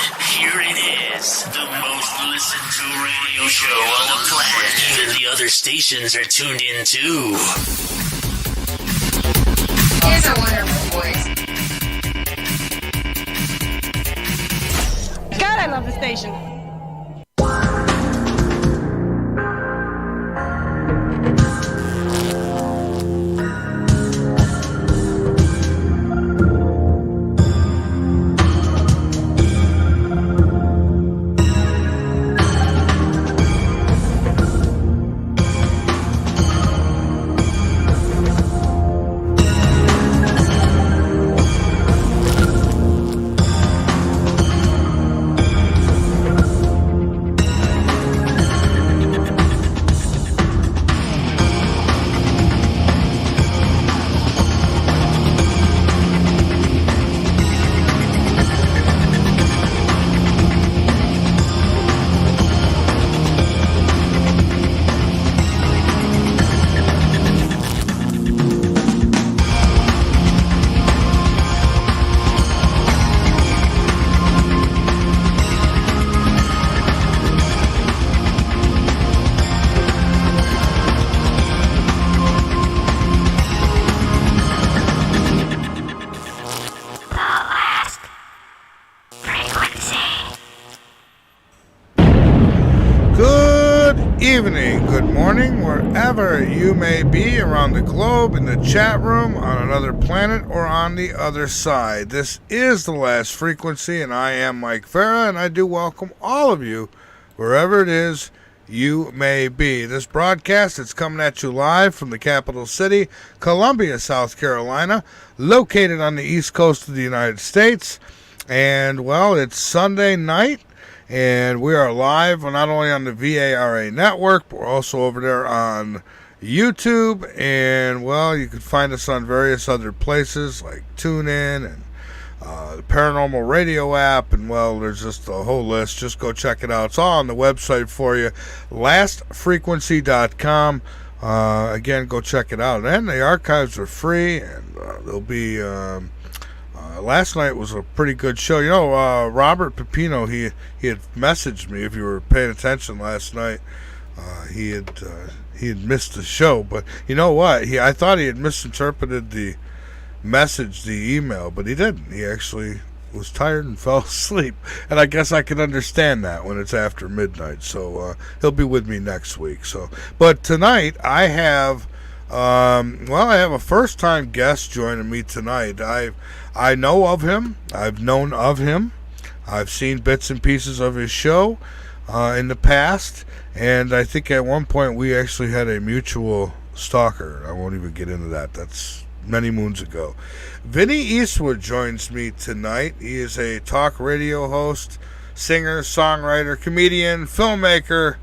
Here it is, the most listened to radio show on the planet. Even the other stations are tuned in too. Here's our wonderful voice. God, I love the station. Wherever you may be around the globe, in the chat room, on another planet, or on the other side. This is The Last Frequency, and I am Mike Vara, and I do welcome all of you, wherever it is you may be. This broadcast is coming at you live from the capital city, Columbia, South Carolina, located on the east coast of the United States. And, well, it's Sunday night. And we are live not only on the VARA network, but we're also over there on YouTube. And, well, you can find us on various other places like TuneIn and the Paranormal Radio app. And, well, there's just a whole list. Just go check it out. It's all on the website for you, lastfrequency.com. Again, go check it out. And the archives are free, and they'll be... last night was a pretty good show. You know, Robert Pepino, he had messaged me, if you were paying attention last night. He had missed the show, but you know what? I thought he had misinterpreted the message, the email, but he didn't. He actually was tired and fell asleep, and I guess I can understand that when it's after midnight. So he'll be with me next week. But tonight I have. I have a first-time guest joining me tonight. I know of him. I've known of him. I've seen bits and pieces of his show in the past, and I think at one point we actually had a mutual stalker. I won't even get into that. That's many moons ago. Vinnie Eastwood joins me tonight. He is a talk radio host, singer, songwriter, comedian, filmmaker,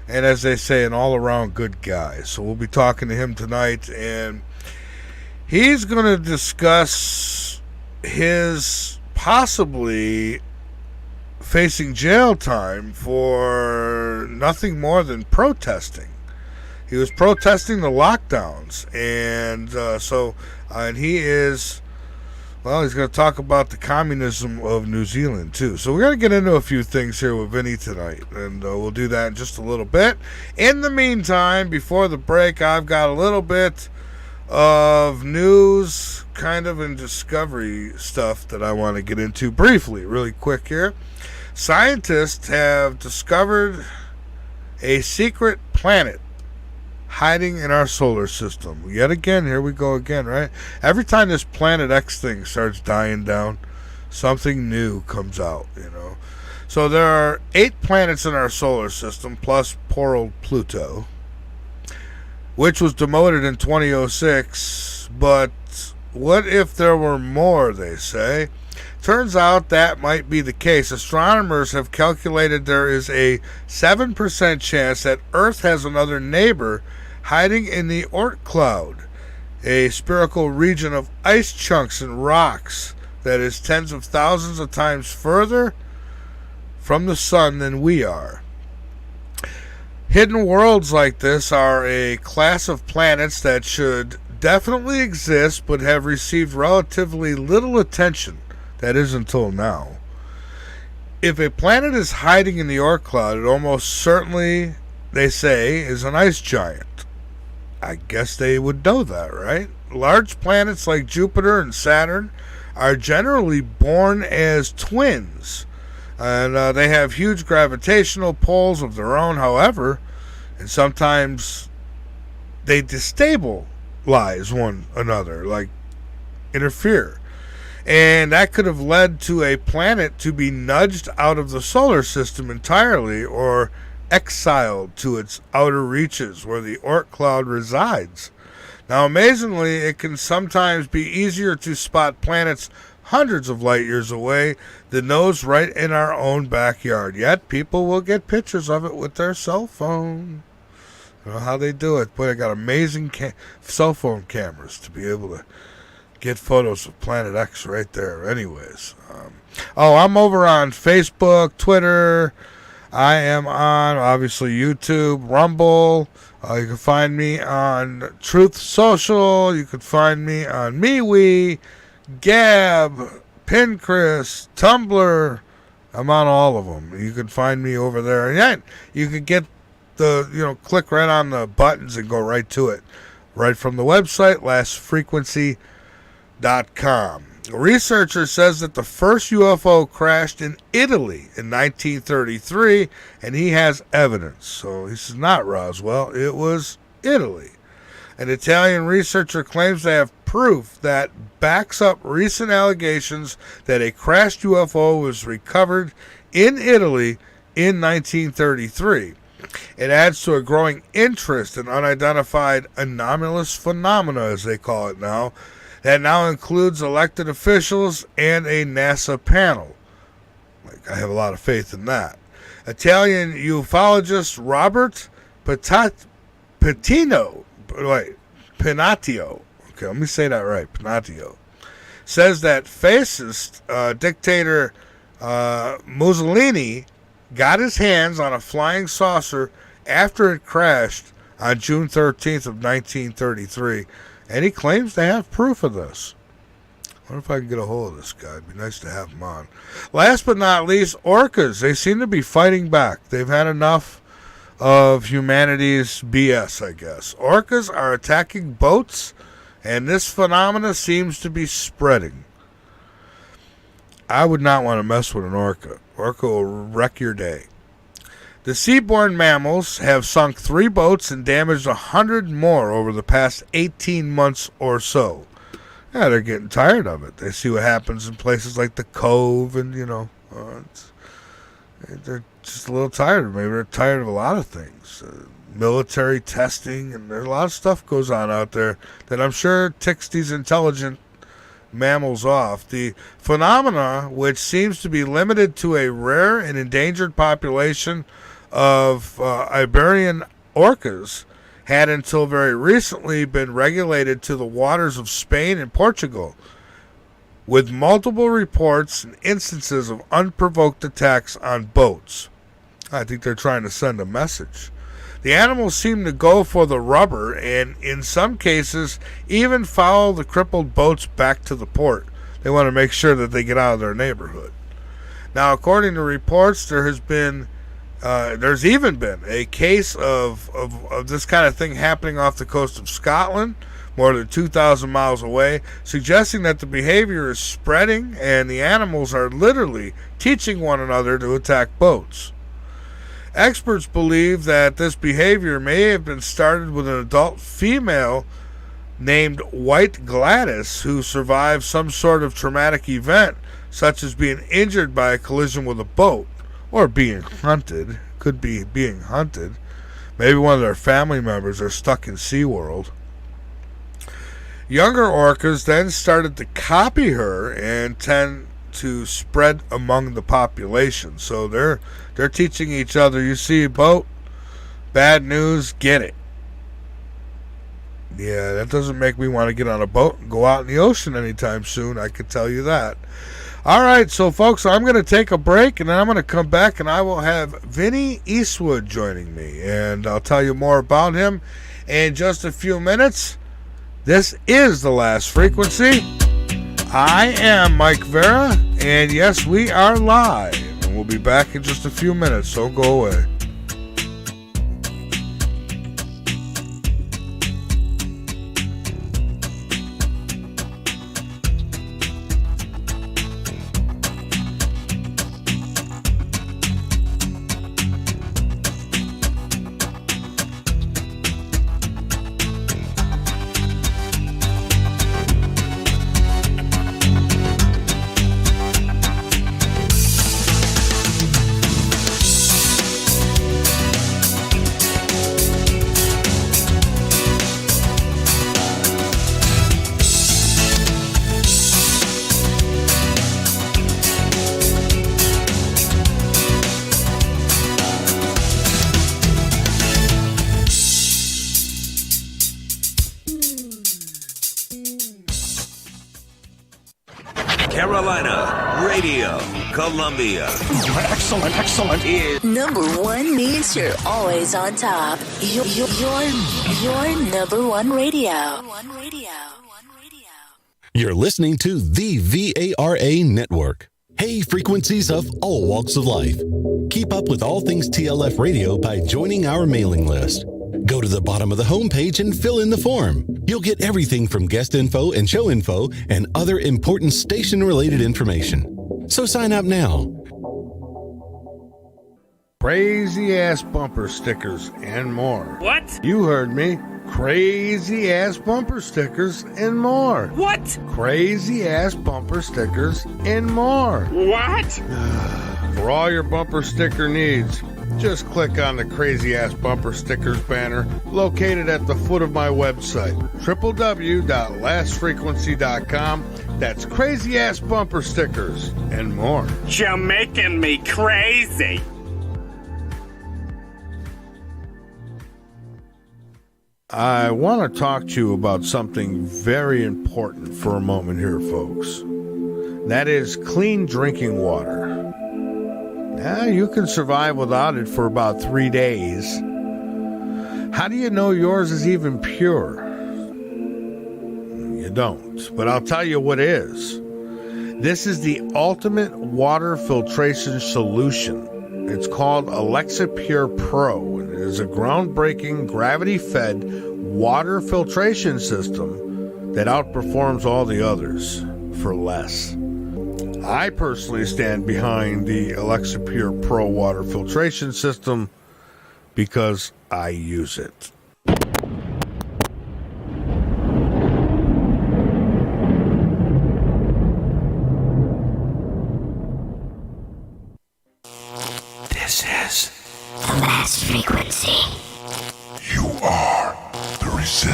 and as they say, an all-around good guy. So we'll be talking to him tonight, and he's going to discuss his possibly facing jail time for nothing more than protesting. He was protesting the lockdowns, and and he is... Well, he's going to talk about the Communism of New Zealand, too. So we're going to get into a few things here with Vinny tonight, and we'll do that in just a little bit. In the meantime, before the break, I've got a little bit of news, kind of in discovery stuff that I want to get into briefly, really quick here. Scientists have discovered a secret planet hiding in our solar system. Yet again, here we go again, right? Every time this Planet X thing starts dying down, something new comes out, you know. So there are 8 planets in our solar system, plus poor old Pluto, which was demoted in 2006. But what if there were more, they say? Turns out that might be the case. Astronomers have calculated there is a 7% chance that Earth has another neighbor hiding in the Oort cloud, a spherical region of ice chunks and rocks that is tens of thousands of times further from the sun than we are. Hidden worlds like this are a class of planets that should definitely exist but have received relatively little attention. That is until now. If a planet is hiding in the Oort cloud, it almost certainly, they say, is an ice giant. I guess they would know that, right? Large planets like Jupiter and Saturn are generally born as twins, and they have huge gravitational pulls of their own, however, and sometimes they destabilize one another, like interfere. And that could have led to a planet to be nudged out of the solar system entirely or exiled to its outer reaches where the Oort cloud resides. Now, amazingly, it can sometimes be easier to spot planets hundreds of light years away than those right in our own backyard. Yet, people will get pictures of it with their cell phone. I don't know how they do it. Boy, they got amazing cell phone cameras to be able to get photos of Planet X right there. Anyways, I'm over on Facebook, Twitter. I am on, obviously, YouTube, Rumble. You can find me on Truth Social. You can find me on MeWe, Gab, Pinterest, Tumblr. I'm on all of them. You can find me over there. And yeah, you can get click right on the buttons and go right to it. Right from the website, lastfrequency.com. A researcher says that the first UFO crashed in Italy in 1933, and he has evidence. So he says, not Roswell, it was Italy. An Italian researcher claims they have proof that backs up recent allegations that a crashed UFO was recovered in Italy in 1933. It adds to a growing interest in unidentified anomalous phenomena, as they call it now, that now includes elected officials and a NASA panel. I have a lot of faith in that. Italian ufologist Robert Pinatio, okay, let me say that right, Pinatio, says that fascist dictator Mussolini got his hands on a flying saucer after it crashed on June 13th of 1933. And he claims they have proof of this. I wonder if I can get a hold of this guy. It'd be nice to have him on. Last but not least, orcas. They seem to be fighting back. They've had enough of humanity's BS, I guess. Orcas are attacking boats, and this phenomena seems to be spreading. I would not want to mess with an orca. Orca will wreck your day. The seaborne mammals have sunk 3 boats and damaged 100 more over the past 18 months or so. Yeah, they're getting tired of it. They see what happens in places like the Cove, and, they're just a little tired. Maybe they're tired of a lot of things. Military testing, and there's a lot of stuff goes on out there that I'm sure ticks these intelligent mammals off. The phenomena, which seems to be limited to a rare and endangered population of Iberian orcas, had until very recently been regulated to the waters of Spain and Portugal, with multiple reports and instances of unprovoked attacks on boats. I think they're trying to send a message. The animals seem to go for the rubber, and in some cases even follow the crippled boats back to the port. They want to make sure that they get out of their neighborhood. Now, according to reports, there's even been a case of this kind of thing happening off the coast of Scotland, more than 2,000 miles away, suggesting that the behavior is spreading and the animals are literally teaching one another to attack boats. Experts believe that this behavior may have been started with an adult female named White Gladys who survived some sort of traumatic event, such as being injured by a collision with a boat, or being hunted. Could be being hunted. Maybe one of their family members are stuck in SeaWorld. Younger orcas then started to copy her and tend to spread among the population. So they're teaching each other, you see a boat, bad news, get it. Yeah, that doesn't make me want to get on a boat and go out in the ocean anytime soon, I can tell you that. All right, so folks, I'm going to take a break, and then I'm going to come back, and I will have Vinnie Eastwood joining me, and I'll tell you more about him in just a few minutes. This is The Last Frequency. I am Mike Vara, and yes, we are live, and we'll We'll be back in just a few minutes, so go away. Carolina Radio, Columbia. Excellent. Number one means you're always on top. Your number one radio. You're listening to the VARA Network. Hey, frequencies of all walks of life. Keep up with all things TLF Radio by joining our mailing list. Go to the bottom of the homepage and fill in the form. You'll get everything from guest info and show info and other important station-related information. So sign up now. Crazy ass bumper stickers and more. What? You heard me. Crazy ass bumper stickers and more. What? Crazy ass bumper stickers and more. What? For all your bumper sticker needs, just click on the Crazy Ass Bumper Stickers banner located at the foot of my website, www.lastfrequency.com. That's Crazy Ass Bumper Stickers and more. You're making me crazy. I want to talk to you about something very important for a moment here, folks. That is clean drinking water. Yeah, you can survive without it for about 3 days. How do you know yours is even pure? You don't, but I'll tell you what is. This is the ultimate water filtration solution. It's called Alexa Pure Pro. It is a groundbreaking gravity-fed water filtration system that outperforms all the others for less. I personally stand behind the Alexa Pure Pro water filtration system because I use it. This is The last frequency. You Are the Resistance.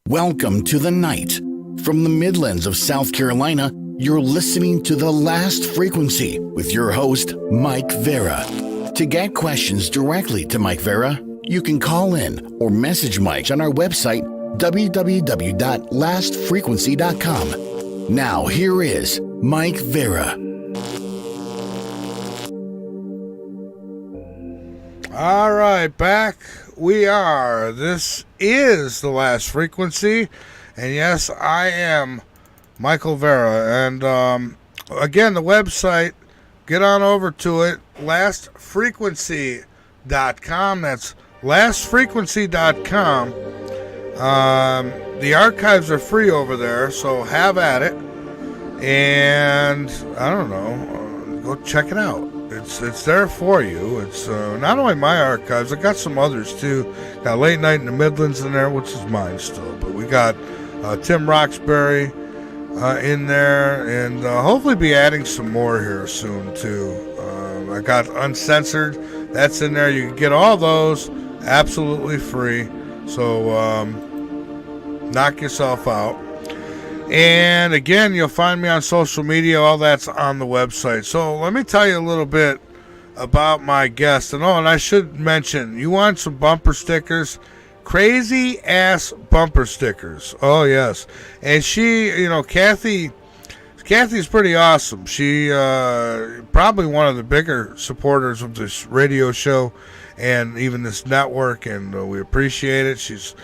Welcome to the night. From the Midlands of South Carolina, you're listening to The Last Frequency with your host, Mike Vara. To get questions directly to Mike Vara, you can call in or message Mike on our website, www.lastfrequency.com. Now, here is Mike Vara. All right, back we are. This is The Last Frequency. And yes, I am Michael Vara. And again, the website, get on over to it, lastfrequency.com. That's lastfrequency.com. The archives are free over there, so have at it. And I don't know, go check it out. It's there for you. It's not only my archives, I got some others too. Got Late Night in the Midlands in there, which is mine still. But we got Tim Roxbury in there, and hopefully be adding some more here soon too. I got Uncensored, that's in there. You can get all those absolutely free. So knock yourself out. And again, you'll find me on social media. All that's on the website. So let me tell you a little bit about my guest. And I should mention, you want some bumper stickers? Crazy ass bumper stickers. Oh yes. And she, Kathy's pretty awesome. She probably one of the bigger supporters of this radio show and even this network, and we appreciate it. She's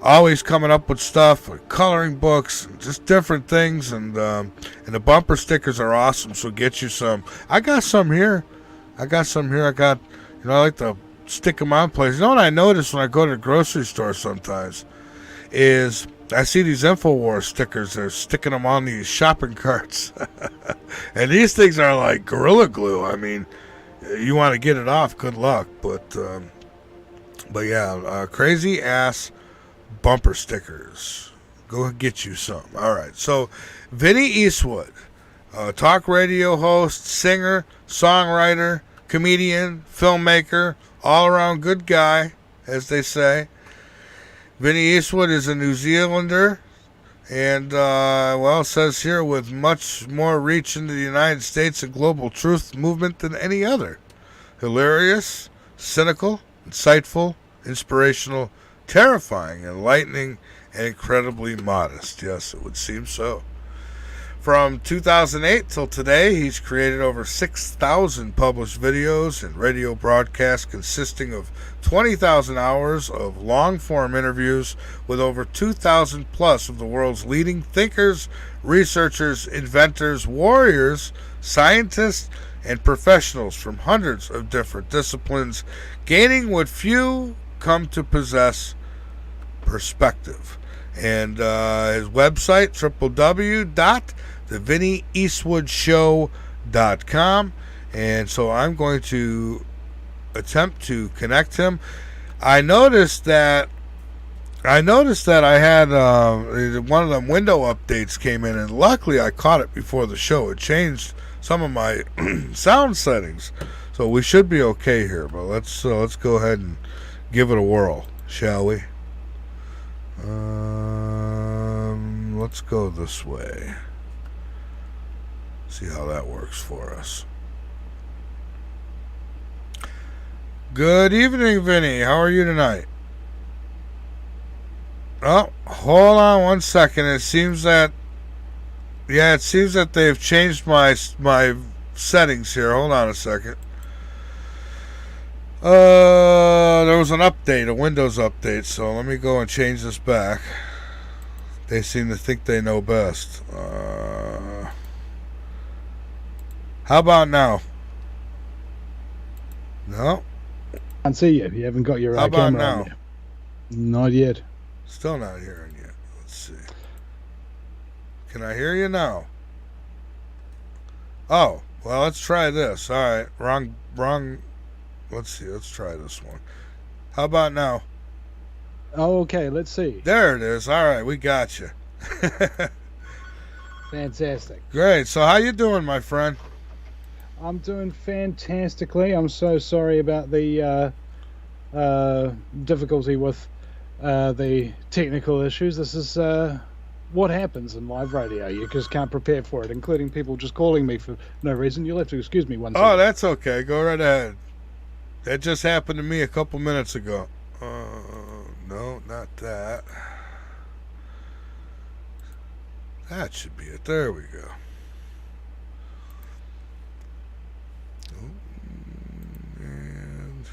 always coming up with stuff, coloring books, just different things, and the bumper stickers are awesome. So get you some. I got some here. I got, I like to stick them on places. You know what I notice when I go to the grocery store sometimes is I see these InfoWars stickers. They're sticking them on these shopping carts, and these things are like Gorilla Glue. I mean, you want to get it off, good luck. But yeah, crazy ass bumper stickers. Go get you some. All right. So, Vinnie Eastwood, talk radio host, singer, songwriter, comedian, filmmaker, all around good guy, as they say. Vinnie Eastwood is a New Zealander, and it says here with much more reach into the United States and global truth movement than any other. Hilarious, cynical, insightful, inspirational, terrifying, enlightening, and incredibly modest. Yes, it would seem so. From 2008 till today, he's created over 6,000 published videos and radio broadcasts consisting of 20,000 hours of long-form interviews with over 2,000 plus of the world's leading thinkers, researchers, inventors, warriors, scientists, and professionals from hundreds of different disciplines, gaining what few come to possess, perspective. And his website, www.thevinnieeastwoodshow.com. And so I'm going to attempt to connect him. I noticed that I had one of them window updates came in, and luckily I caught it before the show. It changed some of my sound settings, so we should be okay here. But let's go ahead and give it a whirl, shall we? Let's go this way. See how that works for us. Good evening, Vinny. How are you tonight? Oh, hold on one second. It seems that they've changed my settings here. Hold on a second. There was an update, a Windows update, so let me go and change this back. They seem to think they know best. How about now? No. I can't see you. You haven't got your How about camera now? on you. Not yet. Still not hearing you. Let's see. Can I hear you now? Oh, well, let's try this. All right, wrong. Let's see. Let's try this one. How about now? Oh, okay. Let's see. There it is. All right, we got you. Fantastic. Great. So how you doing, my friend? I'm doing fantastically. I'm so sorry about the difficulty with the technical issues. This is what happens in live radio. You just can't prepare for it, including people just calling me for no reason. You'll have to excuse me one second. Oh, that's okay. Go right ahead. That just happened to me a couple minutes ago. No, not that. That should be it. There we go. And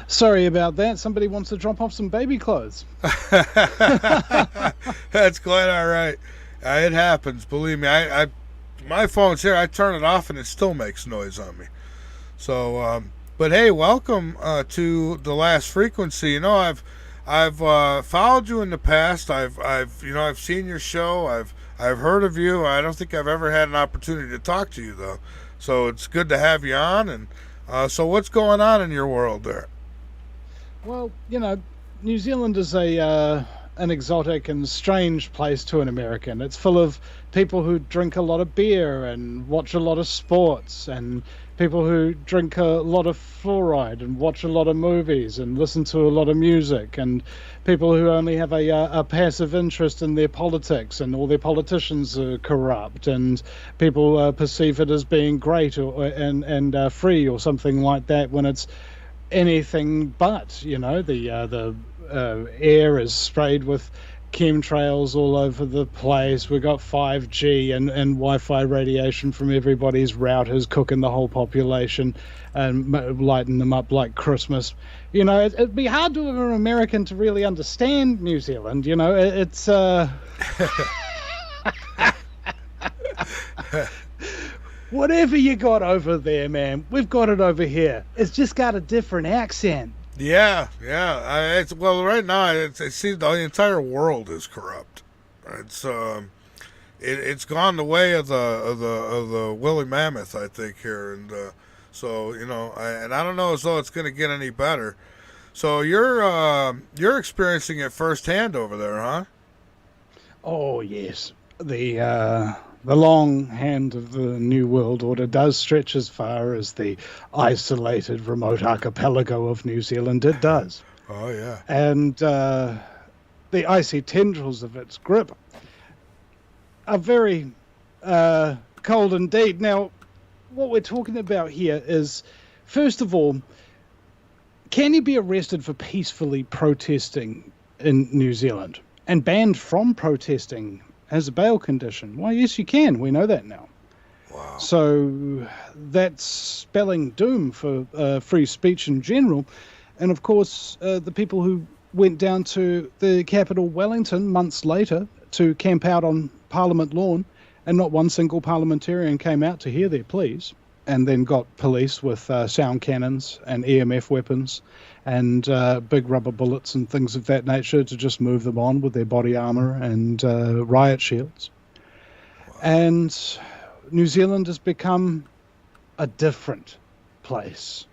Sorry about that. Somebody wants to drop off some baby clothes. that's quite all right. It happens. Believe me. I my phone's here. I turn it off and it still makes noise on me. So, but hey, welcome to the Last Frequency. You know, I've followed you in the past. I've seen your show. I've heard of you. I don't think I've ever had an opportunity to talk to you though. So it's good to have you on. And so what's going on in your world there? Well, you know, New Zealand is an exotic and strange place to an American. It's full of people who drink a lot of beer and watch a lot of sports, and people who drink a lot of fluoride and watch a lot of movies and listen to a lot of music, and people who only have a passive interest in their politics, and all their politicians are corrupt, and people perceive it as being great and free or something like that, when it's anything but. You know, the air is sprayed with chemtrails all over the place. We got 5G and Wi-Fi radiation from everybody's routers cooking the whole population and lighting them up like Christmas. You know, it'd be hard to an American to really understand New Zealand. You know, it's whatever you got over there, man, we've got it over here. It's just got a different accent. Yeah. Well, right now it seems the entire world is corrupt. It's gone the way of the woolly mammoth, I think, here, and so you know, I don't know as though it's going to get any better. So you're experiencing it firsthand over there, huh? Oh yes, the long hand of the New World Order does stretch as far as the isolated remote archipelago of New Zealand. It does. Oh, yeah. And the icy tendrils of its grip are very cold indeed. Now, what we're talking about here is, first of all, can you be arrested for peacefully protesting in New Zealand and banned from protesting as a bail condition? Well, yes, you can. We know that now. Wow. So that's spelling doom for free speech in general. And of course, the people who went down to the capital, Wellington, months later to camp out on Parliament lawn, and not one single parliamentarian came out to hear their pleas, and then got police with sound cannons and EMF weapons and big rubber bullets and things of that nature to just move them on with their body armor and riot shields. Wow. And New Zealand has become a different place.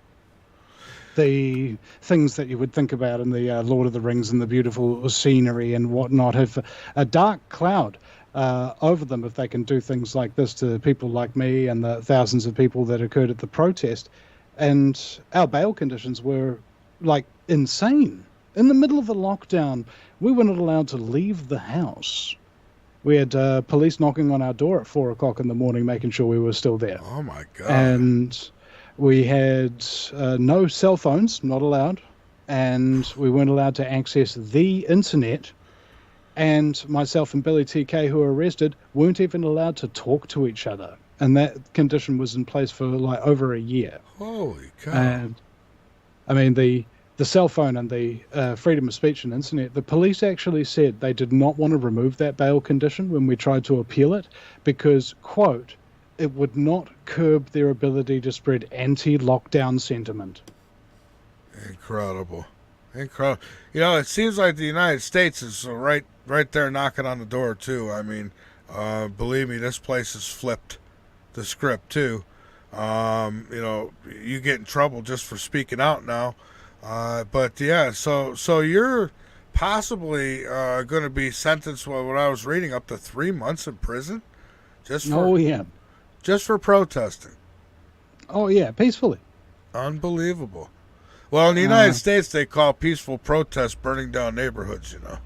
The things that you would think about in the Lord of the Rings and the beautiful scenery and whatnot have a dark cloud over them if they can do things like this to people like me and the thousands of people that occurred at the protest. And our bail conditions were like insane. In the middle of a lockdown, we were not allowed to leave the house. We had police knocking on our door at 4 o'clock in the morning, making sure we were still there. Oh my God. And we had no cell phones, not allowed. And we weren't allowed to access the internet. And myself and Billy TK, who were arrested, weren't even allowed to talk to each other. And that condition was in place for like over a year. Holy cow. And I mean, the cell phone and the freedom of speech and internet, the police actually said they did not want to remove that bail condition when we tried to appeal it because, quote, it would not curb their ability to spread anti-lockdown sentiment. Incredible. You know, it seems like the United States is right there knocking on the door, too. I mean, believe me, this place has flipped the script, too. You know, you get in trouble just for speaking out now. But, yeah, so you're possibly going to be sentenced, well, what I was reading, up to 3 months in prison? Just for protesting. Oh, yeah, peacefully. Unbelievable. Well, in the United States, they call peaceful protest burning down neighborhoods, you know.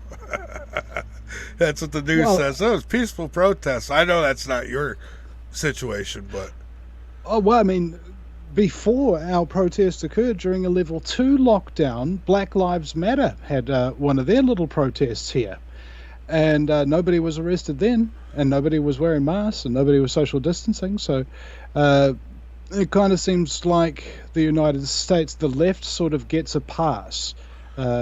That's what the news says. Oh, it's peaceful protests. I know that's not your situation, but... Oh, well, I mean, before our protest occurred during a level 2 lockdown, Black Lives Matter had one of their little protests here. And nobody was arrested then, and nobody was wearing masks, and nobody was social distancing, so... it kind of seems like the United States, the left sort of gets a pass,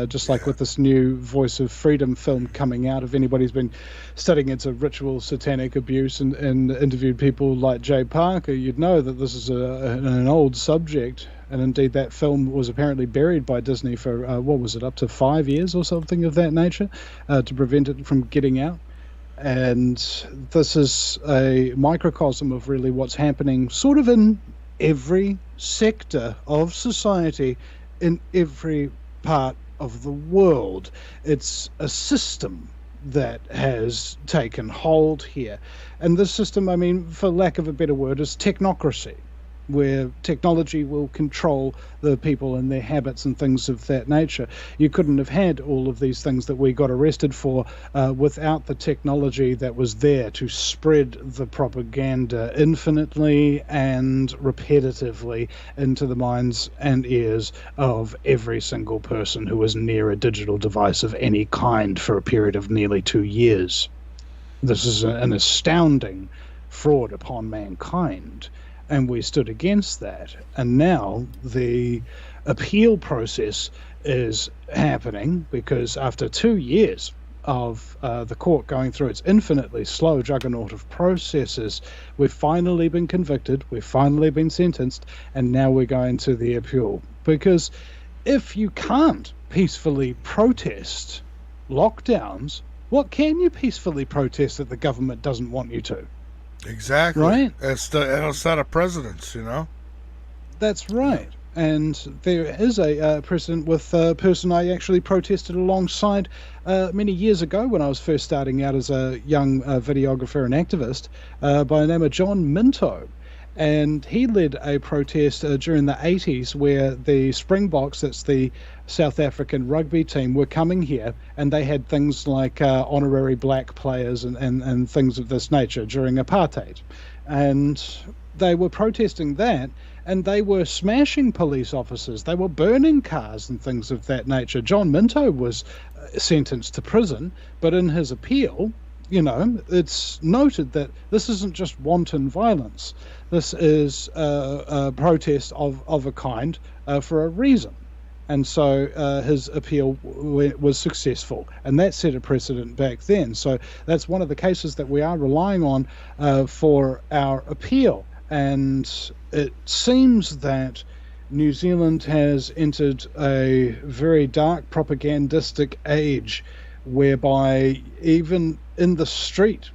just like with this new Voice of Freedom film coming out. If anybody's been studying into ritual satanic abuse and interviewed people like Jay Parker, you'd know that this is an old subject. And indeed, that film was apparently buried by Disney for, up to 5 years or something of that nature, to prevent it from getting out. And this is a microcosm of really what's happening sort of in every sector of society in every part of the world. It's a system that has taken hold here. And this system, I mean, for lack of a better word, is technocracy. where technology will control the people and their habits and things of that nature. You couldn't have had all of these things that we got arrested for without the technology that was there to spread the propaganda infinitely and repetitively into the minds and ears of every single person who was near a digital device of any kind for a period of nearly 2 years. This is an astounding fraud upon mankind. And we stood against that. And now the appeal process is happening because after 2 years of the court going through its infinitely slow juggernaut of processes, we've finally been convicted, we've finally been sentenced, and now we're going to the appeal. Because if you can't peacefully protest lockdowns, what can you peacefully protest that the government doesn't want you to? Exactly. Right? It'll set a precedence, you know? That's right. And there is a precedent with a person I actually protested alongside many years ago when I was first starting out as a young videographer and activist by the name of John Minto. And he led a protest during the 80s where the Springboks, that's the South African rugby team, were coming here, and they had things like honorary black players and things of this nature during apartheid. And they were protesting that, and they were smashing police officers. They were burning cars and things of that nature. John Minto was sentenced to prison, but in his appeal, you know, it's noted that this isn't just wanton violence. This is a protest of a kind for a reason. And so his appeal was successful, and that set a precedent back then. So that's one of the cases that we are relying on for our appeal. And it seems that New Zealand has entered a very dark propagandistic age whereby even in the street,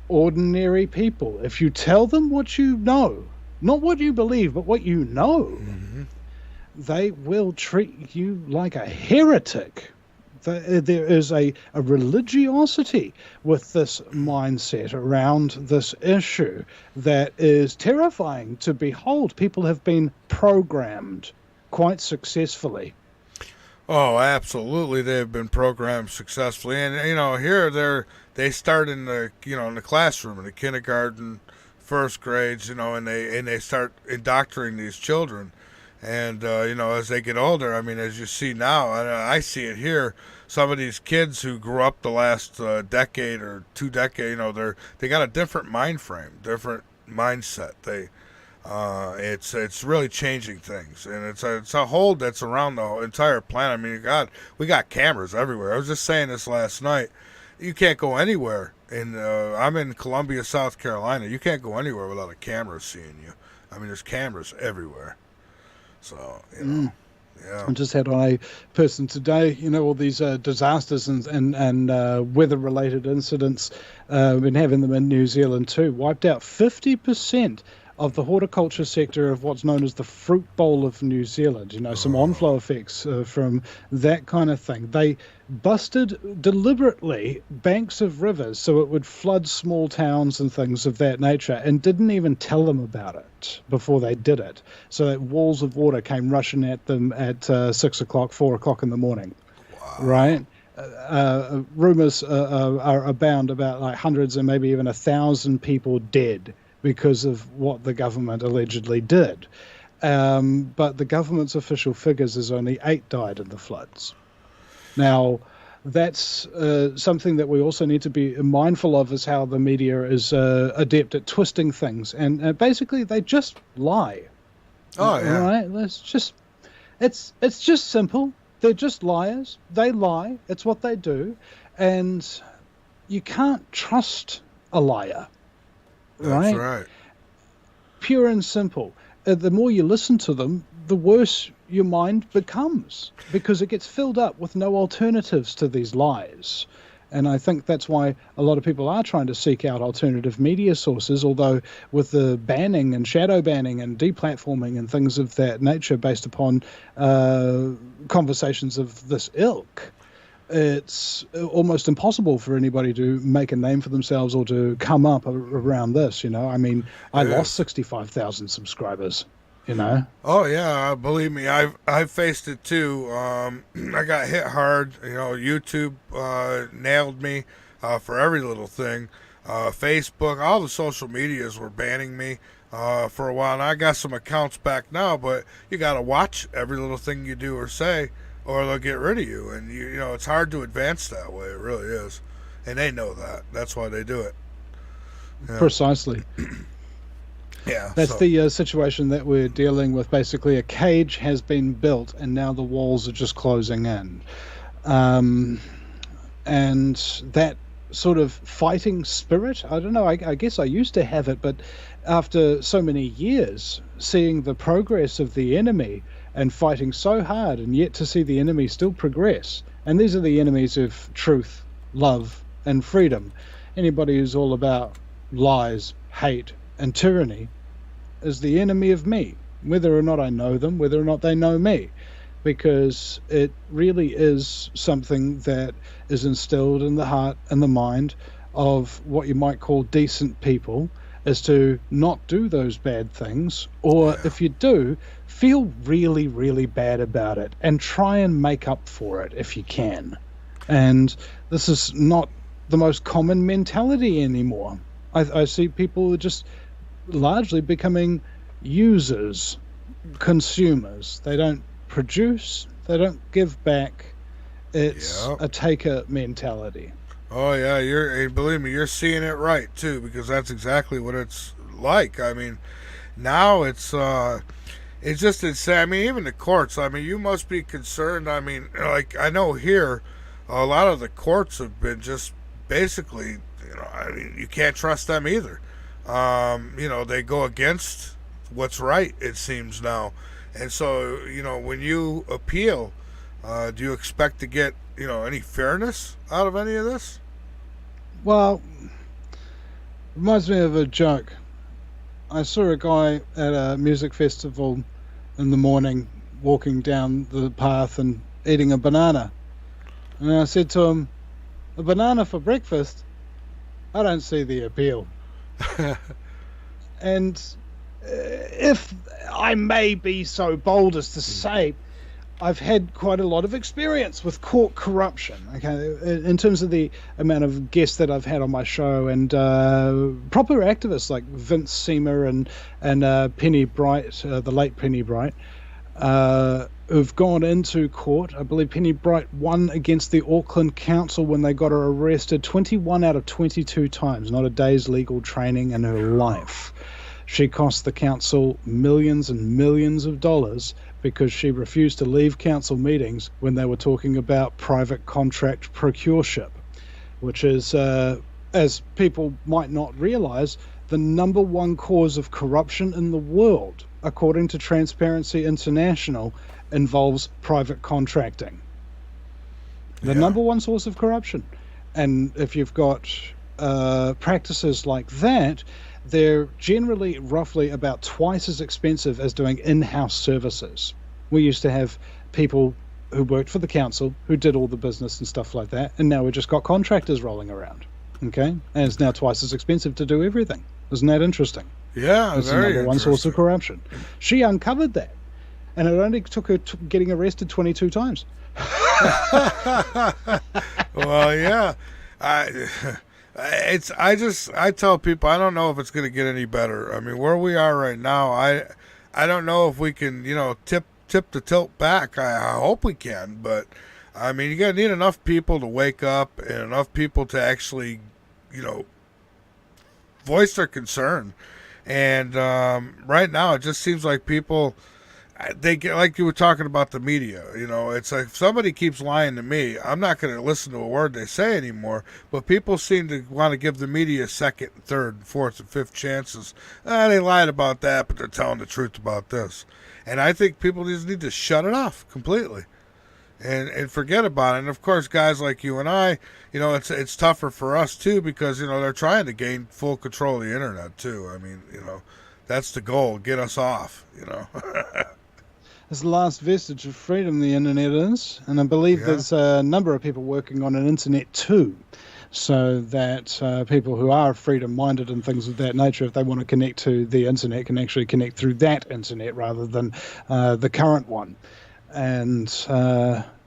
ordinary people, if you tell them what you know, not what you believe, but what you know, they will treat you like a heretic. There is a religiosity with this mindset around this issue that is terrifying to behold. People have been programmed quite successfully. Oh, absolutely. They've been programmed successfully. And, you know, here they start in the, you know, in the classroom, in the kindergarten, first grades, you know, and they start indoctrinating these children. And, you know, as they get older, I mean, as you see now, I see it here, some of these kids who grew up the last decade or 2 decades, you know, they got a different mind frame, different mindset. It's really changing things, and it's a hold that's around the entire planet. I mean, God, we got cameras everywhere. I was just saying this last night. You can't go anywhere. I'm in Columbia, South Carolina. You can't go anywhere without a camera seeing you. I mean, there's cameras everywhere. So, you know, yeah. I just had on a person today, you know, all these disasters and weather-related incidents. We've been having them in New Zealand too. Wiped out 50% of the horticulture sector of what's known as the fruit bowl of New Zealand. You know, some on-flow effects from that kind of thing. They busted deliberately banks of rivers so it would flood small towns and things of that nature, and didn't even tell them about it before they did it. So that walls of water came rushing at them at 6 o'clock, 4 o'clock in the morning. Wow. Right? Rumors are abound about like hundreds and maybe even 1,000 people dead because of what the government allegedly did. But the government's official figures is only 8 died in the floods. Now, that's something that we also need to be mindful of, is how the media is adept at twisting things. And basically, they just lie. Oh, yeah. Right? It's just simple. They're just liars. They lie. It's what they do. And you can't trust a liar. That's right. Pure and simple. The more you listen to them, the worse your mind becomes, because it gets filled up with no alternatives to these lies. And I think that's why a lot of people are trying to seek out alternative media sources, although with the banning and shadow banning and deplatforming and things of that nature based upon conversations of this ilk, it's almost impossible for anybody to make a name for themselves or to come up around this, you know. I mean, I lost 65,000 subscribers. you know? Oh yeah, believe me, I've faced it too. I got hit hard. YouTube nailed me for every little thing. Facebook, all the social medias were banning me for a while, and I got some accounts back now. But you got to watch every little thing you do or say, or they'll get rid of you. And you know it's hard to advance that way. It really is, and they know that. That's why they do it. Yeah. Precisely. Yeah, that's the situation that we're dealing with. Basically, a cage has been built, and now the walls are just closing in. And that sort of fighting spirit, I don't know, I guess I used to have it, but after so many years, seeing the progress of the enemy and fighting so hard, and yet to see the enemy still progress. And these are the enemies of truth, love, and freedom. Anybody who's all about lies, hate, and tyranny is the enemy of me, whether or not I know them, whether or not they know me, because it really is something that is instilled in the heart and the mind of what you might call decent people, is to not do those bad things, or if you do, feel really, really bad about it and try and make up for it if you can. And this is not the most common mentality anymore. I see people just largely becoming users, consumers. They don't produce, they don't give back. It's a taker mentality. Oh yeah, believe me, you're seeing it right too, because that's exactly what it's like. I mean, now it's just insane. I mean, even the courts. I mean, you must be concerned. I mean, like I know here, a lot of the courts have been just basically, I mean, you can't trust them either. They go against what's right, it seems now. And so, when you appeal, do you expect to get, any fairness out of any of this? Well, reminds me of a joke. I saw a guy at a music festival in the morning walking down the path and eating a banana. And I said to him, "A banana for breakfast? I don't see the appeal." And if I may be so bold as to say, I've had quite a lot of experience with court corruption, okay, in terms of the amount of guests that I've had on my show, and proper activists like Vince Seamer and Penny Bright, the late Penny Bright, who've gone into court. I believe Penny Bright won against the Auckland Council when they got her arrested 21 out of 22 times, not a day's legal training in her life. She cost the council millions and millions of dollars because she refused to leave council meetings when they were talking about private contract procureship, which is, as people might not realize, the number one cause of corruption in the world, according to Transparency International, involves private contracting. The number one source of corruption. And if you've got practices like that, they're generally roughly about twice as expensive as doing in-house services. We used to have people who worked for the council who did all the business and stuff like that, and now we've just got contractors rolling around. Okay? And it's now twice as expensive to do everything. Isn't that interesting? Yeah, it's the number one source of corruption. She uncovered that, and it only took her getting arrested 22 times. Well, yeah. I tell people I don't know if it's going to get any better. I mean, where we are right now, I don't know if we can, tip the tilt back. I hope we can, but I mean, you got to need enough people to wake up and enough people to actually, voice their concern. And right now, it just seems like people, they get, like you were talking about the media, it's like if somebody keeps lying to me, I'm not going to listen to a word they say anymore. But people seem to want to give the media second, third, fourth, and fifth chances. They lied about that, but they're telling the truth about this. And I think people just need to shut it off completely and forget about it. And of course, guys like you and I, it's tougher for us too, because they're trying to gain full control of the internet too. I mean, that's the goal, get us off. It's the last vestige of freedom, the internet is, and I believe there's a number of people working on an internet too. so that people who are freedom-minded and things of that nature, if they want to connect to the internet, can actually connect through that internet rather than the current one. And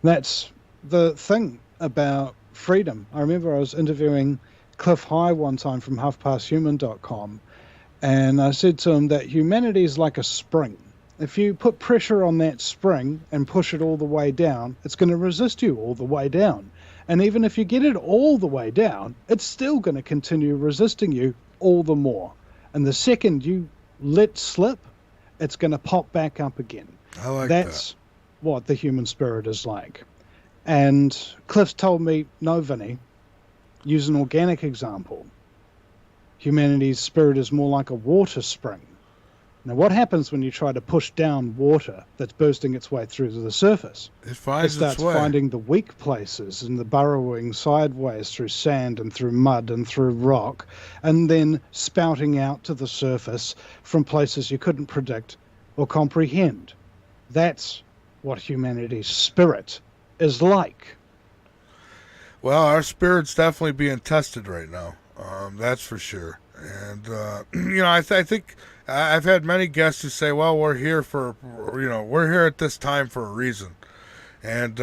that's the thing about freedom. I remember I was interviewing Cliff High one time from HalfPastHuman.com, and I said to him that humanity is like a spring. If you put pressure on that spring and push it all the way down, it's going to resist you all the way down. And even if you get it all the way down, it's still going to continue resisting you all the more. And the second you let slip, it's going to pop back up again. I like That's what the human spirit is like. And Cliff told me, no, Vinny, use an organic example. Humanity's spirit is more like a water spring. Now, what happens when you try to push down water that's bursting its way through to the surface? It finds It starts its way. finding the weak places and the burrowing sideways through sand and through mud and through rock, and then spouting out to the surface from places you couldn't predict or comprehend. That's what humanity's spirit is like. Well, our spirit's definitely being tested right now. That's for sure. And, I think I've had many guests who say, well, we're here at this time for a reason. And,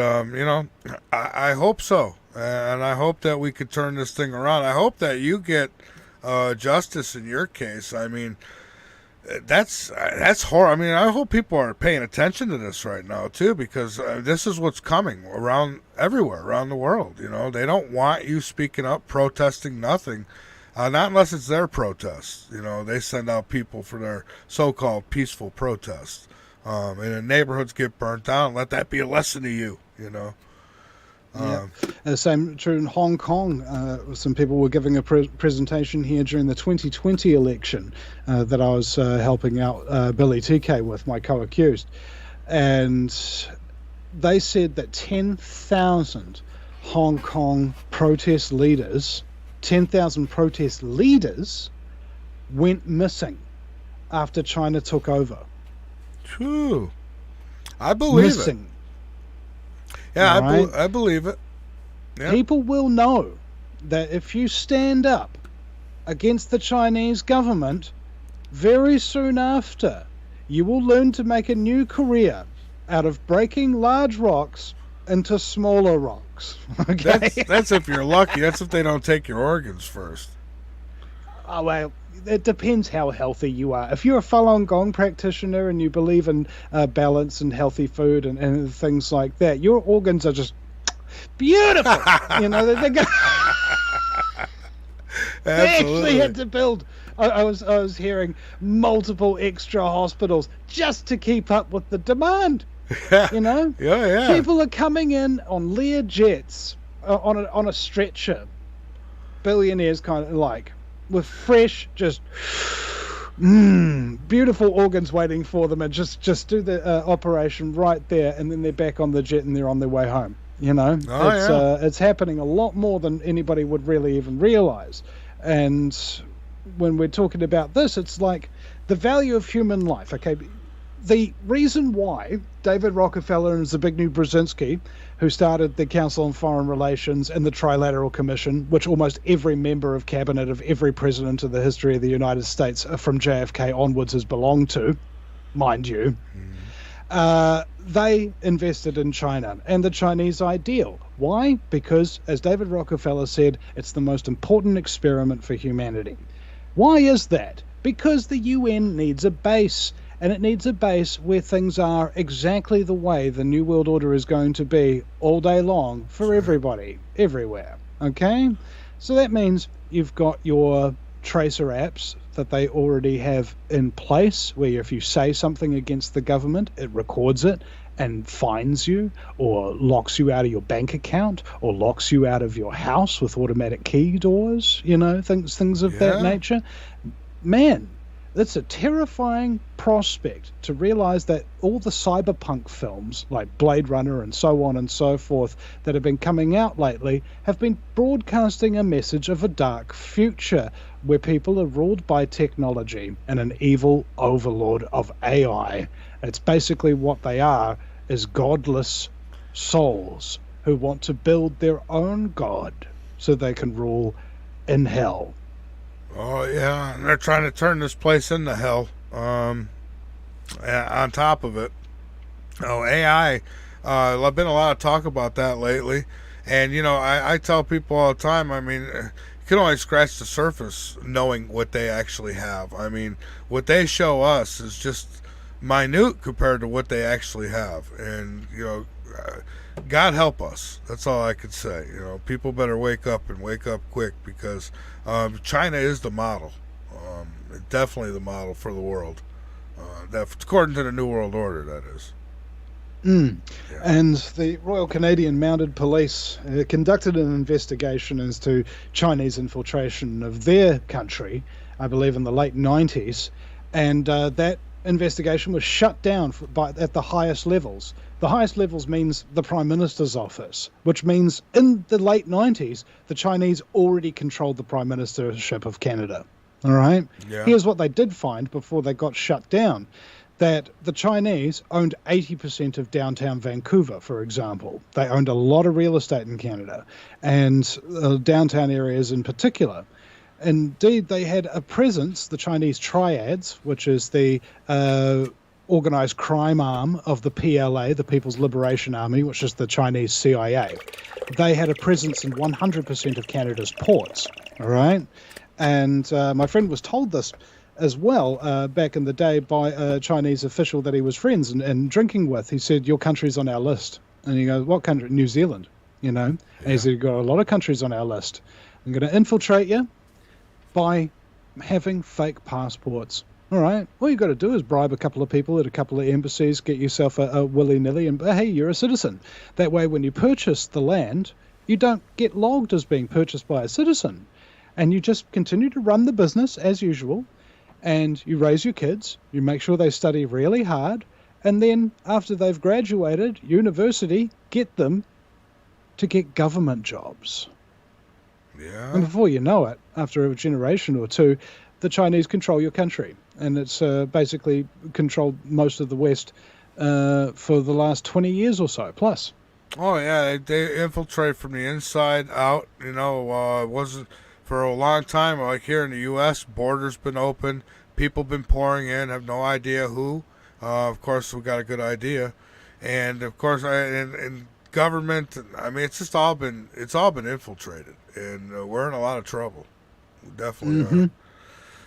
I hope so. And I hope that we could turn this thing around. I hope that you get justice in your case. I mean, that's horrible. I mean, I hope people are paying attention to this right now, too, because this is what's coming around everywhere, around the world. They don't want you speaking up, protesting, nothing. Not unless it's their protests. They send out people for their so-called peaceful protests. And the neighborhoods get burnt down. Let that be a lesson to you, Yeah. The same true in Hong Kong. Some people were giving a presentation here during the 2020 election that I was helping out Billy TK with, my co-accused. And they said that 10,000 Hong Kong protest leaders 10,000 protest leaders went missing after China took over. True. I believe missing. It. Yeah, right? I believe it. Yeah. People will know that if you stand up against the Chinese government, very soon after, you will learn to make a new career out of breaking large rocks into smaller rocks. Okay? That's if you're lucky. That's if they don't take your organs first. Oh, well, it depends how healthy you are. If you're a Falun Gong practitioner and you believe in balance and healthy food and things like that, your organs are just beautiful. They actually had to build. I was hearing multiple extra hospitals just to keep up with the demand. Yeah. People are coming in on Lear jets on a stretcher, billionaires kind of like, with fresh, just beautiful organs waiting for them, and just do the operation right there, and then they're back on the jet and they're on their way home. It's happening a lot more than anybody would really even realize. And when we're talking about this, it's like the value of human life. Okay. The reason why David Rockefeller and Zbigniew Brzezinski, who started the Council on Foreign Relations and the Trilateral Commission, which almost every member of cabinet of every president of the history of the United States from JFK onwards has belonged to, mind you, they invested in China and the Chinese ideal. Why? Because, as David Rockefeller said, it's the most important experiment for humanity. Why is that? Because the UN needs a base. And it needs a base where things are exactly the way the New World Order is going to be all day long for everybody, everywhere. Okay? So that means you've got your tracer apps that they already have in place, where if you say something against the government, it records it and fines you, or locks you out of your bank account, or locks you out of your house with automatic key doors, things of that nature. Man, it's a terrifying prospect to realize that all the cyberpunk films like Blade Runner and so on and so forth that have been coming out lately have been broadcasting a message of a dark future where people are ruled by technology and an evil overlord of AI. It's basically what they are, is godless souls who want to build their own god so they can rule in hell. Oh yeah, and they're trying to turn this place into hell. On top of it, AI. There's been a lot of talk about that lately, and I tell people all the time. I mean, you can only scratch the surface knowing what they actually have. I mean, what they show us is just minute compared to what they actually have, and God help us. That's all I could say. People better wake up and wake up quick, because China is the model. Definitely the model for the world. According to the New World Order, that is. Yeah. And the Royal Canadian Mounted Police conducted an investigation as to Chinese infiltration of their country, I believe in the late 90s, and that investigation was shut down at the highest levels. The highest levels means the Prime Minister's office, which means in the late 90s, the Chinese already controlled the Prime Ministership of Canada. All right? Yeah. Here's what they did find before they got shut down, that the Chinese owned 80% of downtown Vancouver, for example. They owned a lot of real estate in Canada, and downtown areas in particular. Indeed, they had a presence, the Chinese Triads, which is the organized crime arm of the PLA, the People's Liberation Army, which is the Chinese CIA. They had a presence in 100% of Canada's ports, all right? And my friend was told this as well back in the day by a Chinese official that he was friends and drinking with. He said, your country's on our list. And he goes, what country? New Zealand, And he said, you've got a lot of countries on our list. I'm going to infiltrate you by having fake passports. All right, all you got to do is bribe a couple of people at a couple of embassies, get yourself a willy-nilly, and hey, you're a citizen. That way, when you purchase the land, you don't get logged as being purchased by a citizen. And you just continue to run the business as usual, and you raise your kids, you make sure they study really hard, and then after they've graduated university, get them to get government jobs. Yeah. And before you know it, after a generation or two, the Chinese control your country. And it's basically controlled most of the West for the last 20 years or so, plus. Oh, yeah, they infiltrate from the inside out. It wasn't for a long time. Like here in the U.S., borders been open. People been pouring in, have no idea who. Of course, we got a good idea. And, of course, in government, I mean, it's all been infiltrated. And we're in a lot lot trouble. We definitely are.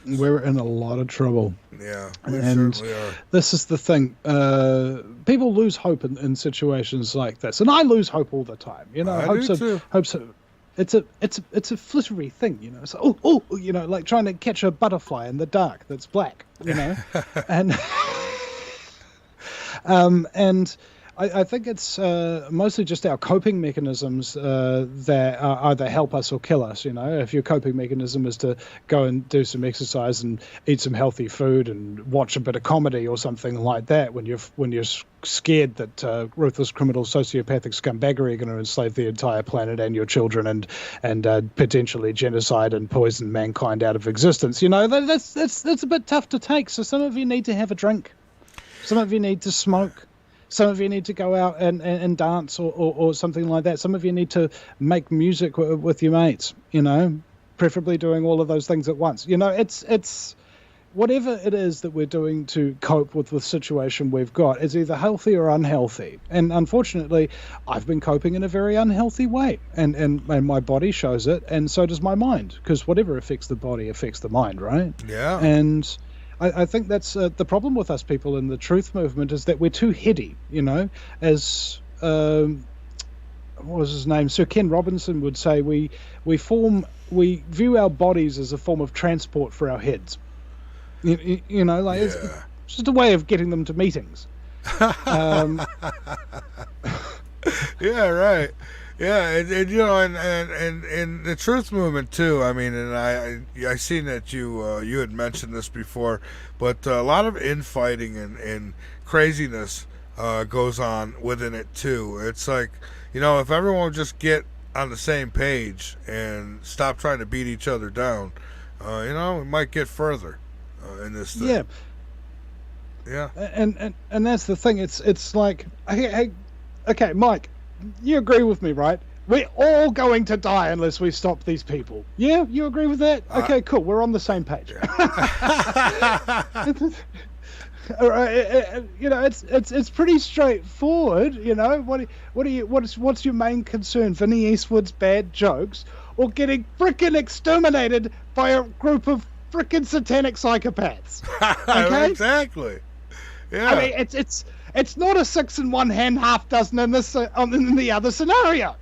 We're in a lot of trouble. Yeah, we and certainly are. This is the thing. People lose hope in situations like this, and I lose hope all the time. I do too. It's a flittery thing, It's like trying to catch a butterfly in the dark that's black, and and I think it's mostly just our coping mechanisms that either help us or kill us. If your coping mechanism is to go and do some exercise and eat some healthy food and watch a bit of comedy or something like that, when you're scared that ruthless criminal sociopathic scumbaggery are going to enslave the entire planet and your children and potentially genocide and poison mankind out of existence, that's a bit tough to take. So some of you need to have a drink, some of you need to smoke. Some of you need to go out and dance or something like that. Some of you need to make music with your mates, preferably doing all of those things at once. It's whatever it is that we're doing to cope with the situation we've got is either healthy or unhealthy. And unfortunately, I've been coping in a very unhealthy way. And my body shows it, and so does my mind, because whatever affects the body affects the mind, right? Yeah. And I think that's the problem with us people in the truth movement is that we're too heady, as what was his name? Sir Ken Robinson would say, we view our bodies as a form of transport for our heads. It's just a way of getting them to meetings. Yeah, right. Yeah, and the truth movement too. I mean, and I seen that you had mentioned this before, but a lot of infighting and craziness goes on within it too. It's like, if everyone would just get on the same page and stop trying to beat each other down, we might get further in this thing. Yeah. Yeah. And that's the thing. It's like, hey, okay, Mike. You agree with me, right? We're all going to die unless we stop these people. Yeah, you agree with that? Okay, cool. We're on the same page. It's pretty straightforward. What's your main concern? Vinnie Eastwood's bad jokes, or getting frickin' exterminated by a group of frickin' satanic psychopaths? Okay, exactly. Yeah, I mean it's not a 6 in one hand, half dozen in the other scenario.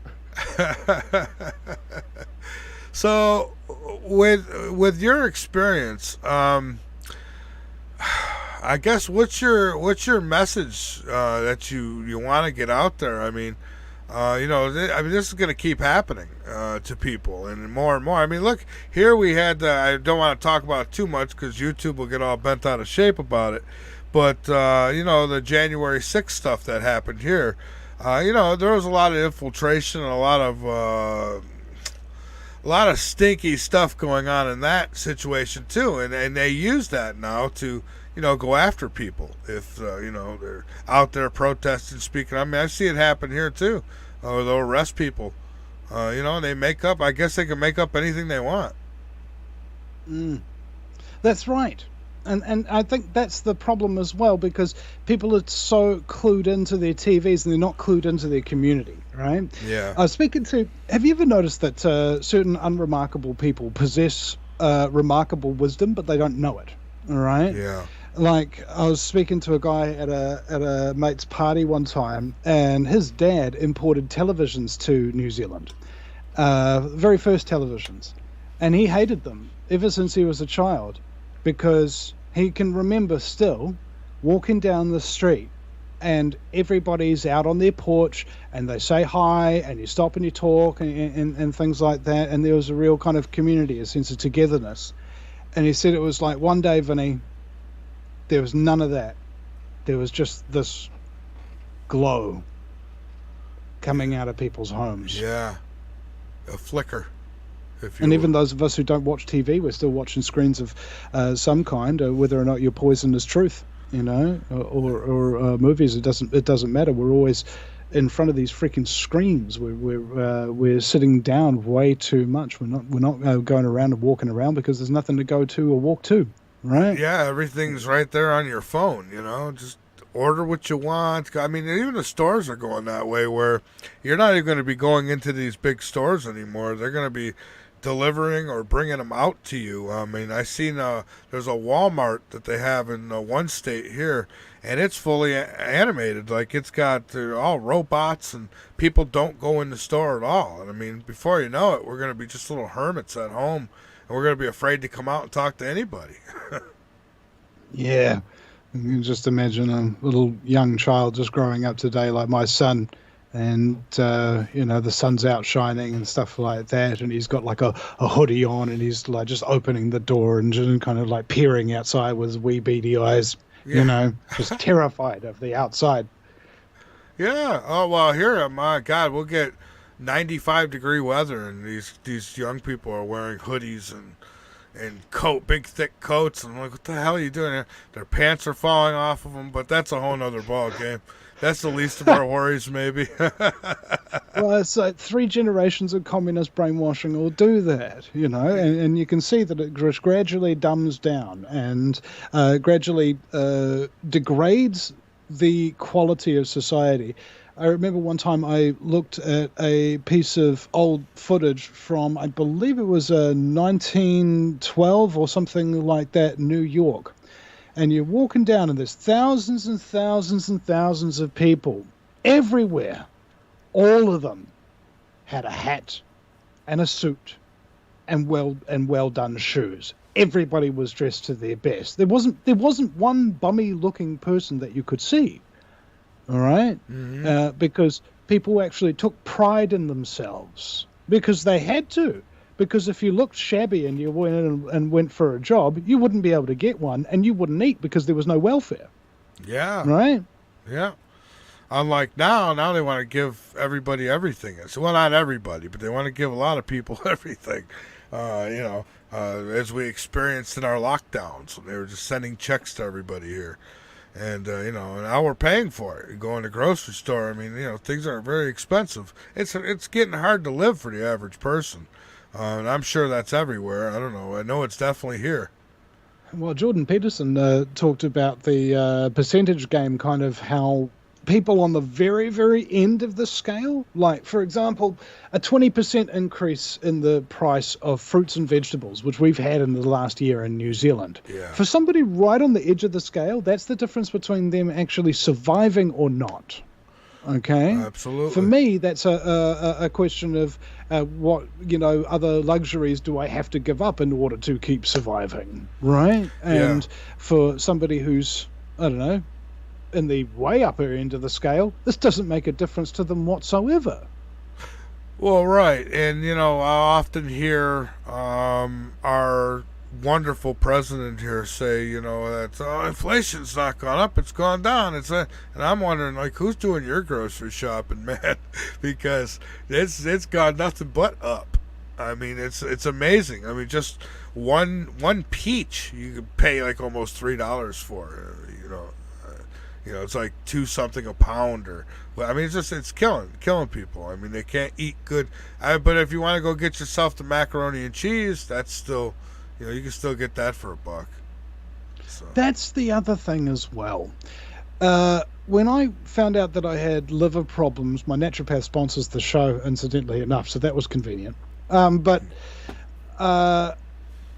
So, with your experience, I guess what's your message that you want to get out there? I mean, this is going to keep happening to people, and more. I mean, look, here we had. I don't want to talk about it too much because YouTube will get all bent out of shape about it. But the January 6th stuff that happened here. There was a lot of infiltration and a lot of stinky stuff going on in that situation too, and they use that now to go after people if they're out there protesting, speaking. I mean, I see it happen here too. They'll arrest people. They make up. I guess they can make up anything they want. That's right. And I think that's the problem as well, because people are so clued into their TVs and they're not clued into their community, right? Yeah. Have you ever noticed that certain unremarkable people possess remarkable wisdom, but they don't know it, all right? Yeah. Like, I was speaking to a guy at a mate's party one time, and his dad imported televisions to New Zealand, very first televisions, and he hated them ever since he was a child, because he can remember still walking down the street and everybody's out on their porch and they say hi and you stop and you talk and things like that, and there was a real kind of community, a sense of togetherness. And he said it was like one day, Vinny, there was none of that. There was just this glow coming out of people's homes. Yeah, a flicker. And even those of us who don't watch TV, we're still watching screens of some kind, whether or not you're poisoned is truth, or movies. It doesn't matter. We're always in front of these freaking screens. We're sitting down way too much. We're not going around and walking around because there's nothing to go to or walk to, right? Yeah, everything's right there on your phone. Just order what you want. I mean, even the stores are going that way, where you're not even going to be going into these big stores anymore. They're going to be delivering or bringing them out to you. I mean, I seen there's a Walmart that they have in one state here, and it's fully animated. Like, it's got all robots, and people don't go in the store at all. And I mean, before you know it, we're going to be just little hermits at home, and we're going to be afraid to come out and talk to anybody. Yeah. You can just imagine a little young child just growing up today, like my son, and the sun's out shining and stuff like that, and he's got like a hoodie on, and he's like just opening the door and just kind of like peering outside with his wee beady eyes, just terrified of the outside. Yeah. Oh, well, here, my God, we'll get 95-degree weather, and these young people are wearing hoodies and big thick coats, and I'm like, what the hell are you doing here? Their pants are falling off of them, but that's a whole nother ball game. That's the least of our worries, maybe. Well, it's like 3 generations of communist brainwashing will do that, and you can see that it just gradually dumbs down and gradually degrades the quality of society. I remember one time I looked at a piece of old footage from, I believe it was 1912 or something like that, New York. And you're walking down and there's thousands and thousands and thousands of people everywhere. All of them had a hat and a suit and well done shoes. Everybody was dressed to their best. There wasn't one bummy looking person that you could see. All right? Mm-hmm. Because people actually took pride in themselves because they had to. Because if you looked shabby and you went for a job, you wouldn't be able to get one, and you wouldn't eat because there was no welfare. Yeah. Right? Yeah. Unlike now they want to give everybody everything. Well, not everybody, but they want to give a lot of people everything. As we experienced in our lockdowns, they were just sending checks to everybody here. And, now we're paying for it. You go in the grocery store, I mean, things are very expensive. It's getting hard to live for the average person. And I'm sure that's everywhere. I don't know. I know it's definitely here. Well, Jordan Peterson talked about the percentage game, kind of how people on the very, very end of the scale, like, for example, a 20% increase in the price of fruits and vegetables, which we've had in the last year in New Zealand. Yeah. For somebody right on the edge of the scale, that's the difference between them actually surviving or not. Okay? Absolutely. For me, that's a question of what, other luxuries do I have to give up in order to keep surviving, right? And for somebody who's, I don't know, in the way upper end of the scale, this doesn't make a difference to them whatsoever. Well, right. And, I often hear our wonderful president here say, that inflation's not gone up, it's gone down. And I'm wondering, like, who's doing your grocery shopping, man? Because it's gone nothing but up. I mean, it's amazing. I mean, just one peach you could pay like almost $3 for, it's like $2 something a pound, I mean, it's killing people. I mean, they can't eat good. But if you want to go get yourself the macaroni and cheese, that's still, you can still get that for $1. So. That's the other thing as well. When I found out that I had liver problems, my naturopath sponsors the show, incidentally enough, so that was convenient. But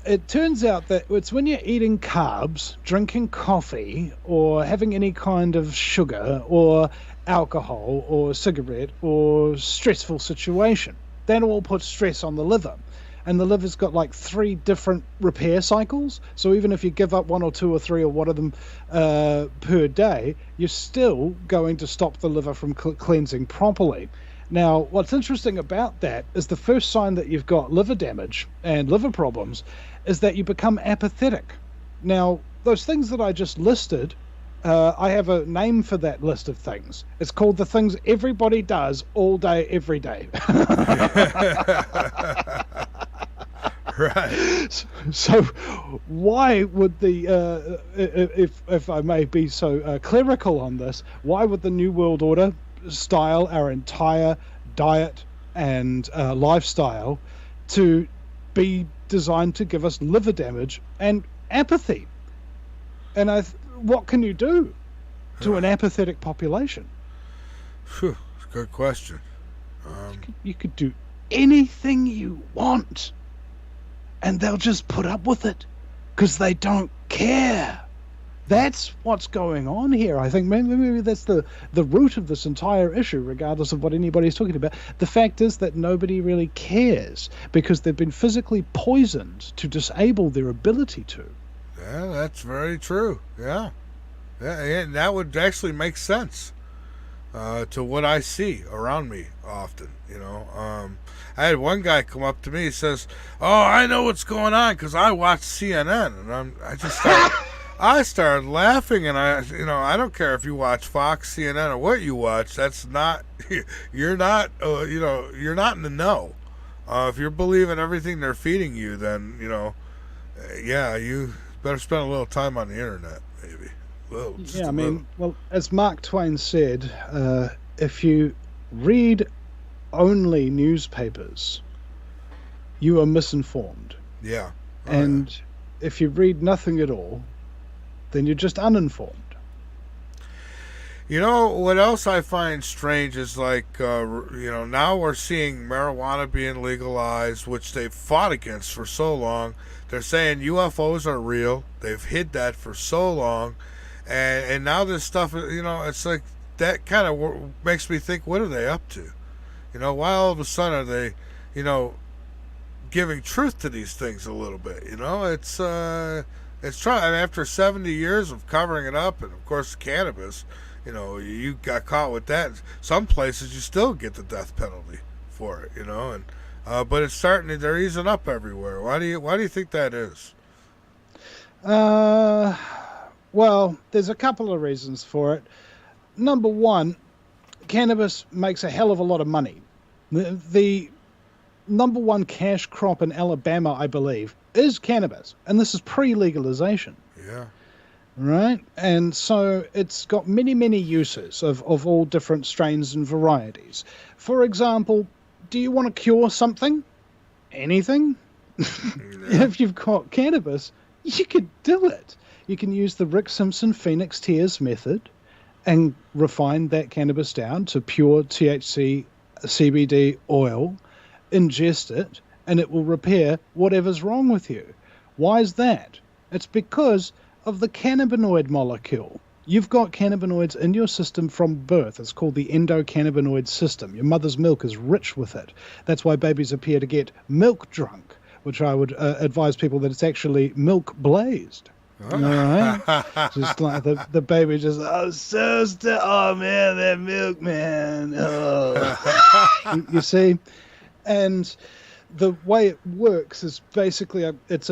it turns out that it's when you're eating carbs, drinking coffee, or having any kind of sugar or alcohol or cigarette or stressful situation, that all puts stress on the liver. And the liver's got like 3 different repair cycles. So even if you give up 1 or 2 or 3 or one of them per day, you're still going to stop the liver from cleansing properly. Now, what's interesting about that is the first sign that you've got liver damage and liver problems is that you become apathetic. Now, those things that I just listed, I have a name for that list of things. It's called the things everybody does all day, every day. Right. So why would the, if I may be so clerical on this, why would the New World Order style our entire diet and lifestyle to be designed to give us liver damage and apathy? And what can you do to an apathetic population? Phew, good question. You could do anything you want, and they'll just put up with it because they don't care. That's what's going on here. I think maybe that's the root of this entire issue, regardless of what anybody's talking about. The fact is that nobody really cares because they've been physically poisoned to disable their ability to. Yeah, that's very true. Yeah, and that would actually make sense to what I see around me often. I had one guy come up to me. He says, "Oh, I know what's going on because I watch CNN," and I started laughing, and I don't care if you watch Fox, CNN, or what you watch. That's not you're not you're not in the know. If you're believing everything they're feeding you, then you better spend a little time on the internet, maybe. Well, as Mark Twain said, if you read only newspapers, you are misinformed. Yeah. If you read nothing at all, then you're just uninformed. What else I find strange is like, now we're seeing marijuana being legalized, which they've fought against for so long. They're saying UFOs are real. They've hid that for so long. And now this stuff, it's like that kind of makes me think, what are they up to? Why all of a sudden are they, giving truth to these things a little bit? It's trying. I mean, after 70 years of covering it up, and of course cannabis, you got caught with that. Some places you still get the death penalty for it, and but it's starting. They're easing up everywhere. Why do you think that is? Well, there's a couple of reasons for it. Number one, cannabis makes a hell of a lot of money. The number one cash crop in Alabama, I believe, is cannabis, and this is pre-legalization. Yeah. right? And so it's got many, many uses of all different strains and varieties. For example, do you want to cure something? Anything? If you've got cannabis, you could do it. You can use the Rick Simpson Phoenix Tears method and refine that cannabis down to pure THC CBD oil, ingest it, and it will repair whatever's wrong with you. Why is that? It's because of the cannabinoid molecule. You've got cannabinoids in your system from birth. It's called the endocannabinoid system. Your mother's milk is rich with it. That's why babies appear to get milk drunk, which I would advise people that it's actually milk blazed. All right? Just like the baby just, oh man, that milk, man. Oh. you see? And the way it works is basically it's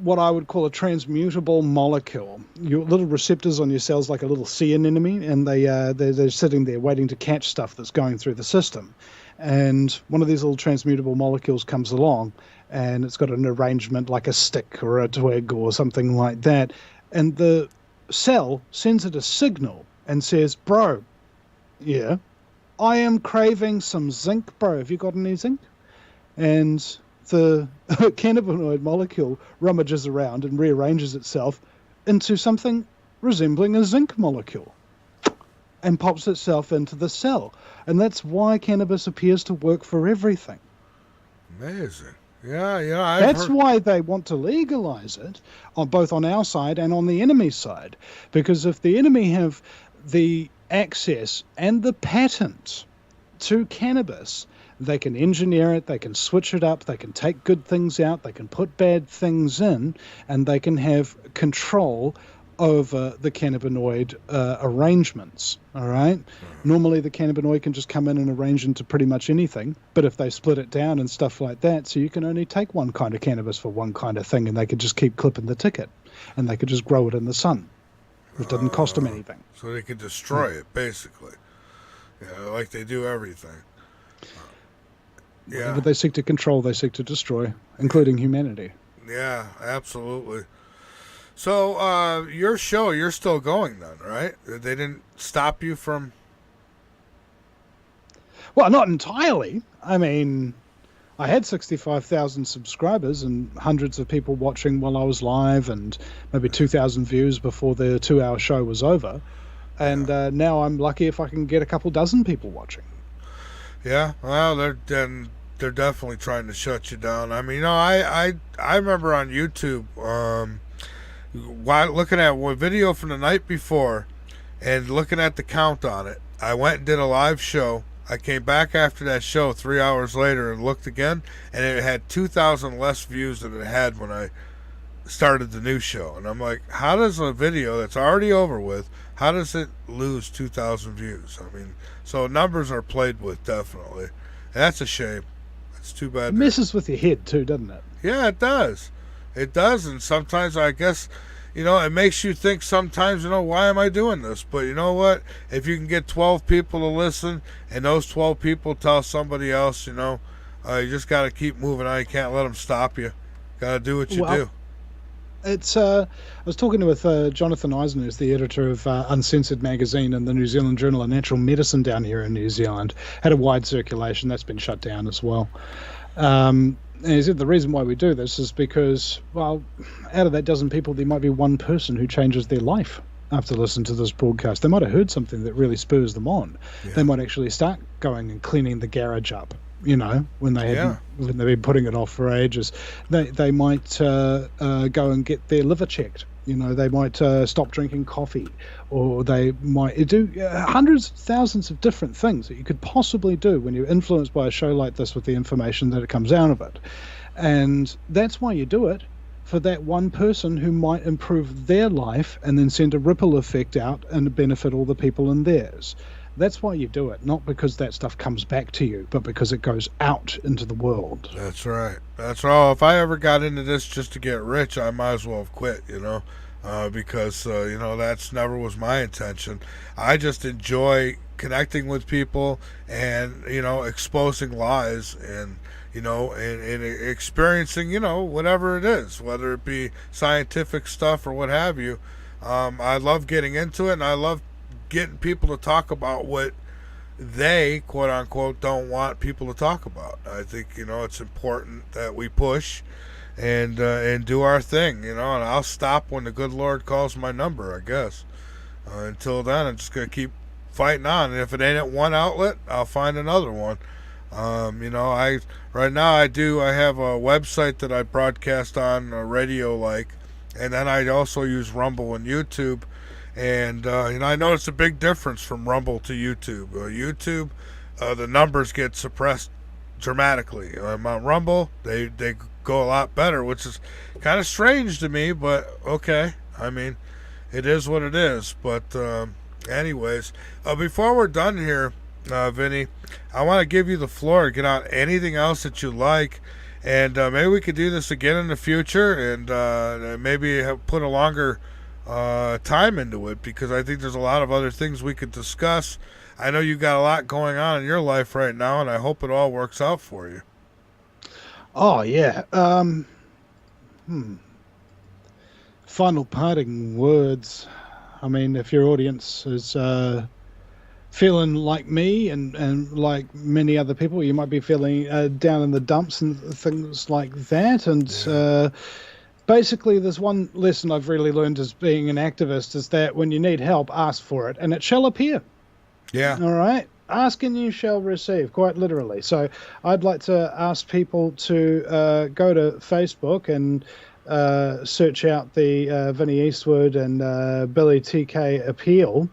what I would call a transmutable molecule. Your little receptors on your cells, like a little sea anemone, and they're sitting there waiting to catch stuff that's going through the system. And one of these little transmutable molecules comes along, and it's got an arrangement like a stick or a twig or something like that. And the cell sends it a signal and says, bro, yeah, I am craving some zinc, bro. Have you got any zinc? And the cannabinoid molecule rummages around and rearranges itself into something resembling a zinc molecule and pops itself into the cell. And that's why cannabis appears to work for everything. Amazing. Yeah, that's why they want to legalize it, both on our side and on the enemy's side. Because if the enemy have the access and the patent to cannabis, they can engineer it, they can switch it up, they can take good things out, they can put bad things in, and they can have control over the cannabinoid arrangements, all right? Normally the cannabinoid can just come in and arrange into pretty much anything, but if they split it down and stuff like that, so you can only take one kind of cannabis for one kind of thing, and they could just keep clipping the ticket, and they could just grow it in the sun. It didn't cost them anything. So they could destroy it, basically. Yeah, like they do everything. Yeah. Whatever they seek to control, they seek to destroy, including humanity. Yeah, absolutely. So, your show, you're still going then, right? They didn't stop you from... Well, not entirely. I mean, I had 65,000 subscribers and hundreds of people watching while I was live and maybe 2,000 views before the 2-hour show was over. And now I'm lucky if I can get a couple dozen people watching. Yeah, well, they're definitely trying to shut you down. I mean, I remember on YouTube, while looking at one video from the night before and looking at the count on it, I went and did a live show. I came back after that show 3 hours later and looked again, and it had 2,000 less views than it had when I started the new show. And I'm like, how does a video that's already over with, how does it lose 2,000 views? I mean, so numbers are played with, definitely. And that's a shame. It's too bad. It messes with your head too, doesn't it? Yeah, it does. It does, and sometimes I guess, it makes you think sometimes, why am I doing this? But you know what? If you can get 12 people to listen, and those 12 people tell somebody else, you just got to keep moving on. You can't let them stop you. Got to do what you do. It's I was talking with Jonathan Eisen, who's the editor of Uncensored magazine and the New Zealand Journal of Natural Medicine down here in New Zealand. Had a wide circulation. That's been shut down as well. And he said the reason why we do this is because, well, out of that dozen people, there might be one person who changes their life after listening to this broadcast. They might have heard something that really spurs them on. Yeah. They might actually start going and cleaning the garage up. When they've been putting it off for ages, they might go and get their liver checked. They might stop drinking coffee, or they might do hundreds of thousands of different things that you could possibly do when you're influenced by a show like this with the information that it comes out of it. And that's why you do it, for that one person who might improve their life and then send a ripple effect out and benefit all the people in theirs. That's why you do it, not because that stuff comes back to you, but because it goes out into the world. That's right. That's all. If I ever got into this just to get rich, I might as well have quit, because, that's never was my intention. I just enjoy connecting with people and, exposing lies and, and experiencing, whatever it is, whether it be scientific stuff or what have you. I love getting into it, and I love getting people to talk about what they, quote unquote, don't want people to talk about. I think, it's important that we push and do our thing, and I'll stop when the good Lord calls my number, I guess. Until then, I'm just going to keep fighting on, and if it ain't at one outlet, I'll find another one. Right now I have a website that I broadcast on radio, and then I also use Rumble and YouTube, and I noticed a big difference from Rumble to YouTube. YouTube, the numbers get suppressed dramatically. On Rumble, they go a lot better, which is kind of strange to me, but okay. I mean, it is what it is. But anyways, before we're done here, Vinny, I want to give you the floor to get out anything else that you like, and maybe we could do this again in the future, and maybe put a longer time into it, because I think there's a lot of other things we could discuss. I know you got a lot going on in your life right now, and I hope it all works out for you. Oh yeah. Final parting words. I mean, if your audience is feeling like me and like many other people, you might be feeling down in the dumps and things like that. And basically, there's one lesson I've really learned as being an activist, is that when you need help, ask for it, and it shall appear. Yeah. All right. Ask and you shall receive, quite literally. So I'd like to ask people to go to Facebook and search out the Vinnie Eastwood and Billy TK appeal,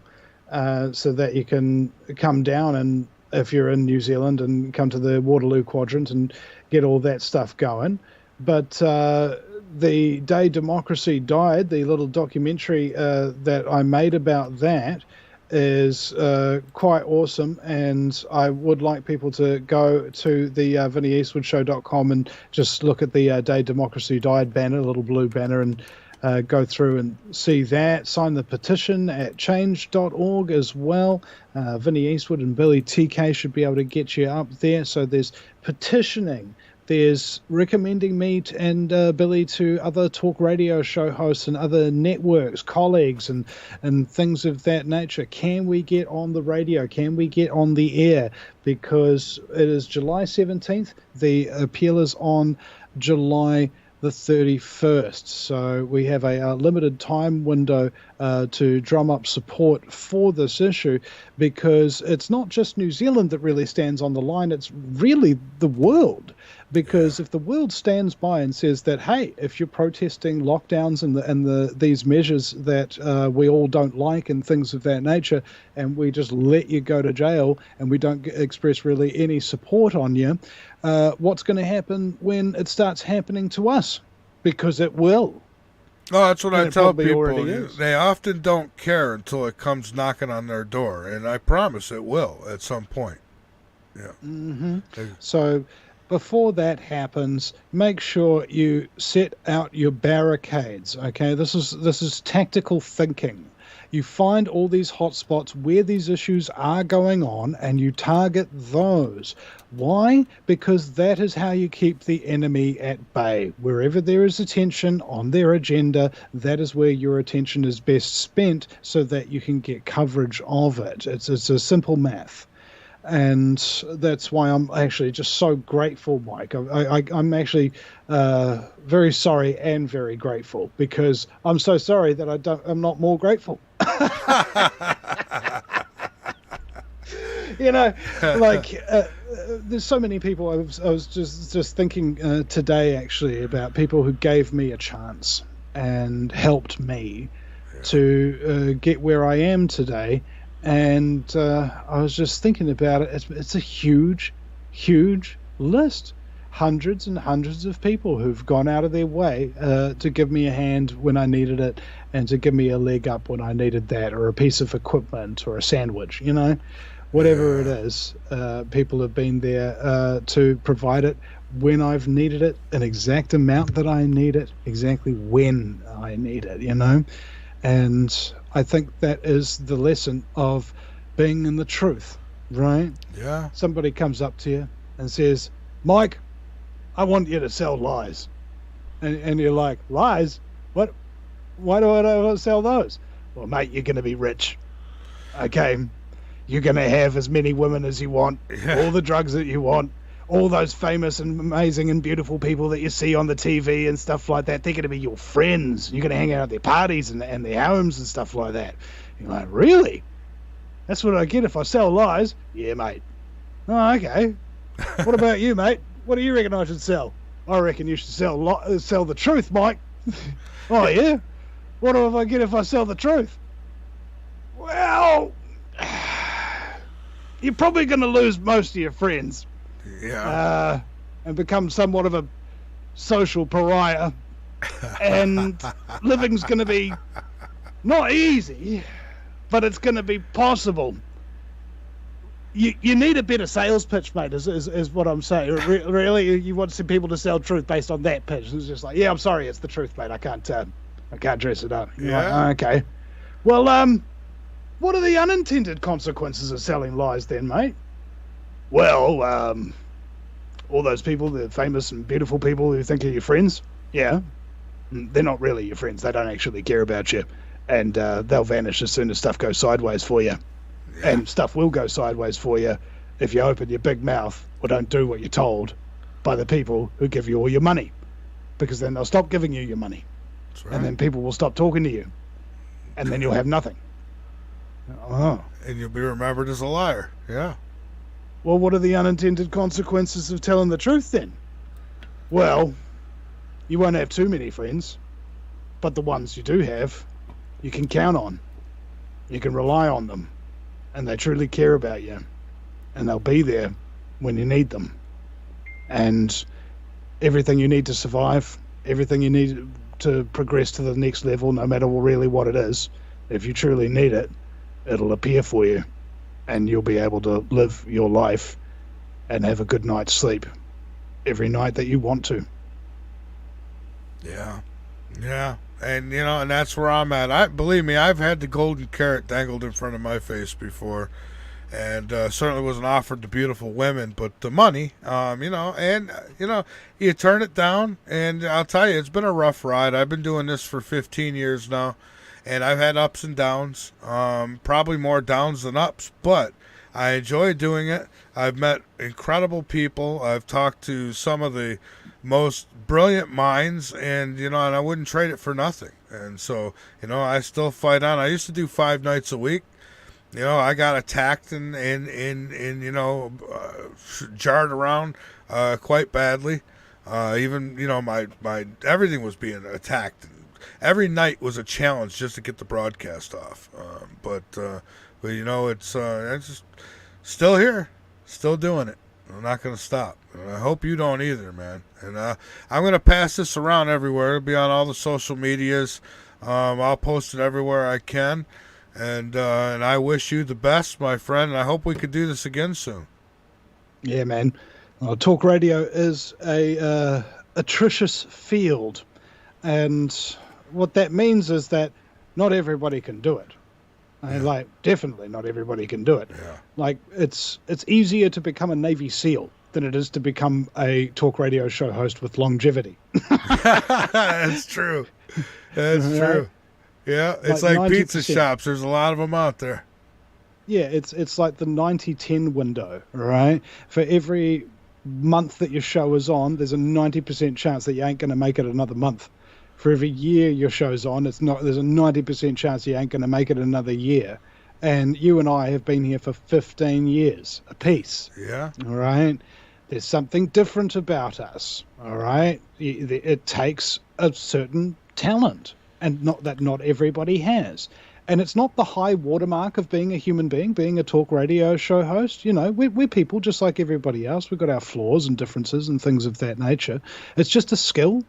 so that you can come down, and if you're in New Zealand, and come to the Waterloo Quadrant and get all that stuff going. But the day democracy died, the little documentary that I made about that is quite awesome, and I would like people to go to the VinnieEastwoodShow.com and just look at the Day Democracy Died banner, little blue banner, and go through and see that. Sign the petition at change.org as well. Vinnie Eastwood and Billy TK should be able to get you up there. So there's petitioning. There's recommending me and Billy to other talk radio show hosts and other networks, colleagues, and things of that nature. Can we get on the radio? Can we get on the air? Because it is July 17th. The appeal is on July the 31st. So we have a limited time window to drum up support for this issue, because it's not just New Zealand that really stands on the line. It's really the world. Because if the world stands by and says that, hey, if you're protesting lockdowns and these measures that we all don't like and things of that nature, and we just let you go to jail and we don't express really any support on you, what's going to happen when it starts happening to us? Because it will. Oh, that's what I tell people. Is. They often don't care until it comes knocking on their door, and I promise it will at some point. Yeah. Mm-hmm. So before that happens, make sure you set out your barricades. Okay, this is tactical thinking. You find all these hotspots where these issues are going on, and you target those. Why? Because that is how you keep the enemy at bay. Wherever there is attention on their agenda, that is where your attention is best spent, so that you can get coverage of it. It's a simple math. And that's why I'm actually just so grateful, Mike. I'm actually very sorry and very grateful, because I'm so sorry that I'm not more grateful. There's so many people. I was just thinking today, actually, about people who gave me a chance and helped me to get where I am today. And I was just thinking about it. It's a huge, huge list. Hundreds and hundreds of people who've gone out of their way to give me a hand when I needed it, and to give me a leg up when I needed that, or a piece of equipment, or a sandwich, whatever it is. People have been there to provide it when I've needed it, an exact amount that I need it, exactly when I need it, And I think that is the lesson of being in the truth, right? Yeah. Somebody comes up to you and says, Mike, I want you to sell lies. And you're like, lies? What Why do I not sell those? Well, mate, you're going to be rich. Okay. You're going to have as many women as you want, all the drugs that you want, all those famous and amazing and beautiful people that you see on the TV and stuff like that. They're going to be your friends. You're going to hang out at their parties and their homes and stuff like that. You're like, really? That's what I get if I sell lies? Yeah, mate. Oh, okay. What about you, mate? What do you reckon I should sell? I reckon you should sell the truth, Mike. Oh, yeah? What do I get if I sell the truth? Well, you're probably going to lose most of your friends. Yeah. And become somewhat of a social pariah. And living's going to be not easy, but it's going to be possible. You need a better sales pitch, mate, is what I'm saying. Really, you want some people to sell truth based on that pitch. It's just like, yeah, I'm sorry, it's the truth, mate. I can't dress it up. Yeah. Like, okay. Well, what are the unintended consequences of selling lies then, mate? Well, all those people, the famous and beautiful people who think are your friends, yeah, they're not really your friends. They don't actually care about you. And they'll vanish as soon as stuff goes sideways for you. Yeah. And stuff will go sideways for you if you open your big mouth or don't do what you're told by the people who give you all your money. Because then they'll stop giving you your money. That's right. And then people will stop talking to you. And then you'll have nothing. Oh. And you'll be remembered as a liar. Yeah. Well, what are the unintended consequences of telling the truth then? Well, you won't have too many friends. But the ones you do have, you can count on. You can rely on them. And they truly care about you. And they'll be there when you need them. And everything you need to survive, everything you need to progress to the next level, no matter really what it is, if you truly need it, it'll appear for you. And you'll be able to live your life and have a good night's sleep every night that you want to. Yeah. Yeah. And, and that's where I'm at. Believe me, I've had the golden carrot dangled in front of my face before. And certainly wasn't offered to beautiful women, but the money, you turn it down. And I'll tell you, it's been a rough ride. I've been doing this for 15 years now. And I've had ups and downs, probably more downs than ups, but I enjoy doing it. I've met incredible people. I've talked to some of the most brilliant minds, and I wouldn't trade it for nothing. And so, I still fight on. I used to do 5 nights a week. I got attacked and jarred around quite badly. Even my everything was being attacked. Every night was a challenge just to get the broadcast off. But it's just still here, still doing it. I'm not going to stop. And I hope you don't either, man. And I'm going to pass this around everywhere. It'll be on all the social medias. I'll post it everywhere I can. And I wish you the best, my friend. And I hope we could do this again soon. Yeah, man. Well, talk radio is a atrocious field. And what that means is that not everybody can do it. Yeah. Definitely not everybody can do it. Yeah. It's easier to become a Navy SEAL than it is to become a talk radio show host with longevity. That's true. That's true. Yeah, it's like 90%. Pizza shops. There's a lot of them out there. Yeah, it's like the 90-10 window, right? For every month that your show is on, there's a 90% chance that you ain't going to make it another month. For every year your show's on, there's a 90% chance you ain't going to make it another year. And you and I have been here for 15 years apiece. Yeah. All right? There's something different about us, all right? It takes a certain talent, and not everybody has. And it's not the high watermark of being a human being, being a talk radio show host. We're people just like everybody else. We've got our flaws and differences and things of that nature. It's just a skill.